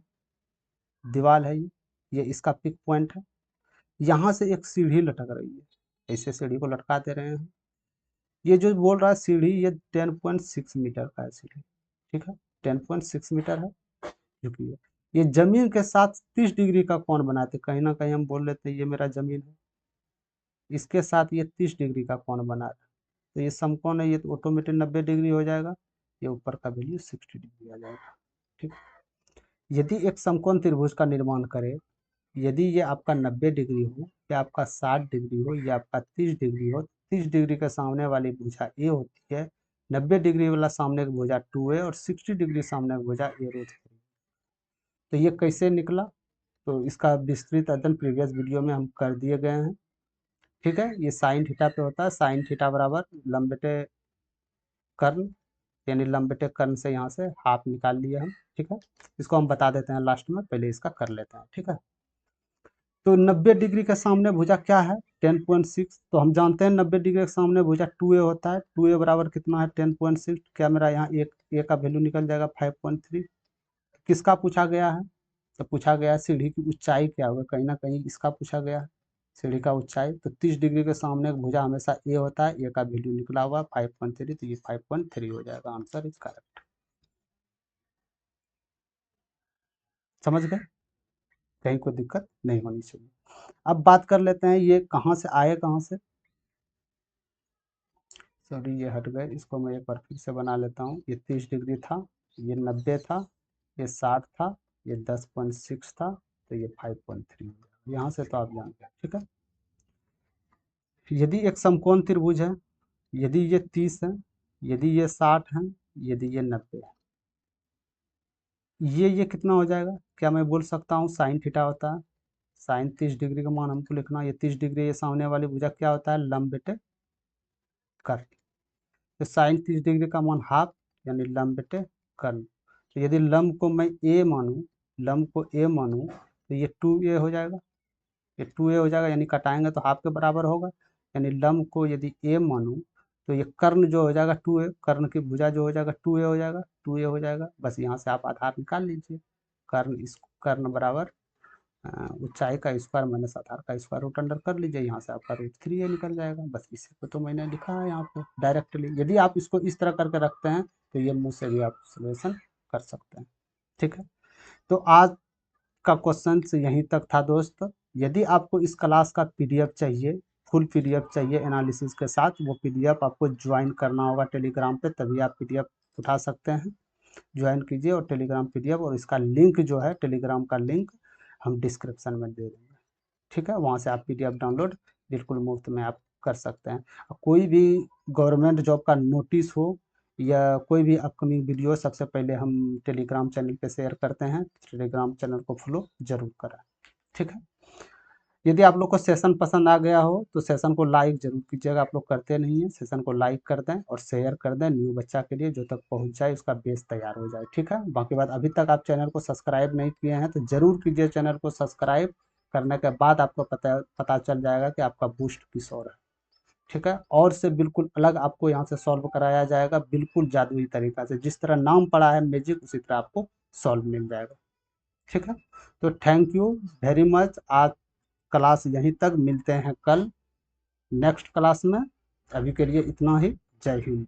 दीवार है ये इसका पिक पॉइंट है। यहाँ से एक सीढ़ी लटक रही है, ऐसे सीढ़ी को लटका दे रहे हैं। ये जो बोल रहा है सीढ़ी, ये 10.6 मीटर का है सीढ़ी। ठीक है, 10.6 मीटर है झुकी है। ये जमीन के साथ 30 डिग्री का कोण बनाते, कहीं ना कहीं हम बोल लेते हैं ये मेरा जमीन है, इसके साथ ये 30 डिग्री का कोण बना रहा है। तो ये समकोण है, ये तो ऑटोमेटिक 90 डिग्री हो जाएगा, ये ऊपर का वैल्यू 60 डिग्री आ जाएगा। ठीक। यदि एक समकोण त्रिभुज का निर्माण करें, यदि ये आपका 90 डिग्री हो, या आपका 60 डिग्री हो, या आपका 30 डिग्री हो, 30 डिग्री के सामने वाली भुजा ए होती है, 90 डिग्री वाला सामने की भुजा 2a और 60 डिग्री सामने की भुजा a√3। तो ये कैसे निकला? तो इसका विस्तृत अध्ययन प्रीवियस वीडियो में हम कर दिए गए हैं। ठीक है, ये साइन थीटा पे होता है, साइन थीटा बराबर लंब बटे कर्ण, यानी लंब बटे कर्ण से यहाँ से हाफ निकाल लिए हम। ठीक है, इसको हम बता देते हैं लास्ट में, पहले इसका कर लेते हैं। ठीक है, तो 90 डिग्री के सामने भुजा क्या है? 10.6। तो हम जानते हैं 90 डिग्री के सामने भुजा 2a होता है, 2a बराबर कितना है? 10.6। क्या मेरा यहाँ एक ए का वैल्यू निकल जाएगा 5.3। किसका पूछा गया है? तो पूछा गया है सीढ़ी की ऊंचाई क्या होगा, कहीं ना कहीं इसका पूछा गया है सीढ़ी का ऊंचाई। तो 30 डिग्री के सामने एक भुजा हमेशा ए होता है, ए का वैल्यू निकला हुआ 5.3, तो ये 5.3 हो जाएगा, आंसर इज करेक्ट। समझ गए? कहीं कोई दिक्कत नहीं होनी चाहिए। अब बात कर लेते हैं ये कहाँ से आए, कहाँ से। सॉरी ये हट गए, इसको मैं एक बार फिर से बना लेता हूँ। ये 30 डिग्री था, ये 90 था, ये 60 था, ये 10.6 था, तो ये 5.3 यहाँ से तो आप जान गए। ठीक है, यदि एक समकोण त्रिभुज है, यदि ये 30 है, यदि ये 60 है, यदि ये 90 है, ये कितना हो जाएगा? क्या मैं बोल सकता हूँ साइन थीटा होता है, साइन 30 डिग्री का मान हमको लिखना, ये 30 डिग्री, ये सामने वाली भुजा क्या होता है? लंब बटे कर्ण। तो साइन 30 डिग्री का मान हाफ, यानी लंब बटे कर्ण। तो यदि लंब को मैं ए मानूँ, लंब को ए मानूँ, तो ये 2a हो जाएगा, ये 2a हो जाएगा, यानी कटाएंगे तो हाफ के बराबर होगा। यानी लंब को यदि a मानूँ तो ये कर्ण जो हो जाएगा 2a, कर्ण की भुजा जो हो जाएगा 2a हो जाएगा, 2a हो जाएगा। बस यहाँ से आप आधार निकाल लीजिए, कर्ण इस कर्ण बराबर ऊंचाई का स्क्वायर माइनस आधार का स्क्वायर, रूट अंडर कर लीजिए, यहाँ से आपका √3a निकल जाएगा। बस इसी को तो मैंने लिखा है यहाँ पे डायरेक्टली। यदि आप इसको इस तरह करके रखते हैं तो ये मुँह से भी आप सोल्यूशन कर सकते हैं। ठीक है, तो आज का क्वेश्चन यहीं तक था दोस्त। यदि आपको इस क्लास का पीडीएफ चाहिए, फुल पीडीएफ चाहिए एनालिसिस के साथ, वो पीडीएफ आपको ज्वाइन करना होगा टेलीग्राम पे, तभी आप पीडीएफ उठा सकते हैं। ज्वाइन कीजिए और टेलीग्राम पीडीएफ, और इसका लिंक जो है टेलीग्राम का लिंक हम डिस्क्रिप्शन में दे देंगे। ठीक है, वहाँ से आप पीडीएफ डाउनलोड बिल्कुल मुफ्त में आप कर सकते हैं। कोई भी गवर्नमेंट जॉब का नोटिस हो या कोई भी अपकमिंग वीडियो, सबसे पहले हम टेलीग्राम चैनल पे शेयर करते हैं, टेलीग्राम चैनल को फॉलो जरूर करें। ठीक है, यदि आप लोग को सेशन पसंद आ गया हो तो सेशन को लाइक जरूर कीजिएगा, आप लोग करते नहीं हैं। सेशन को लाइक कर दें और शेयर कर दें न्यू बच्चा के लिए, जो तक पहुंच जाए उसका बेस तैयार हो जाए। ठीक है, बाकी बात, अभी तक आप चैनल को सब्सक्राइब नहीं किए हैं तो जरूर कीजिए। चैनल को सब्सक्राइब करने के बाद आपको पता पता चल जाएगा कि आपका बूस्ट किस ओर है। ठीक है, और से बिल्कुल अलग आपको यहाँ से सॉल्व कराया जाएगा, बिल्कुल जादुई तरीका से, जिस तरह नाम पड़ा है मैजिक उसी तरह आपको सॉल्व मिल जाएगा। ठीक है, तो थैंक यू वेरी मच। आज क्लास यहीं तक, मिलते हैं कल नेक्स्ट क्लास में। अभी के लिए इतना ही। जय हिंद।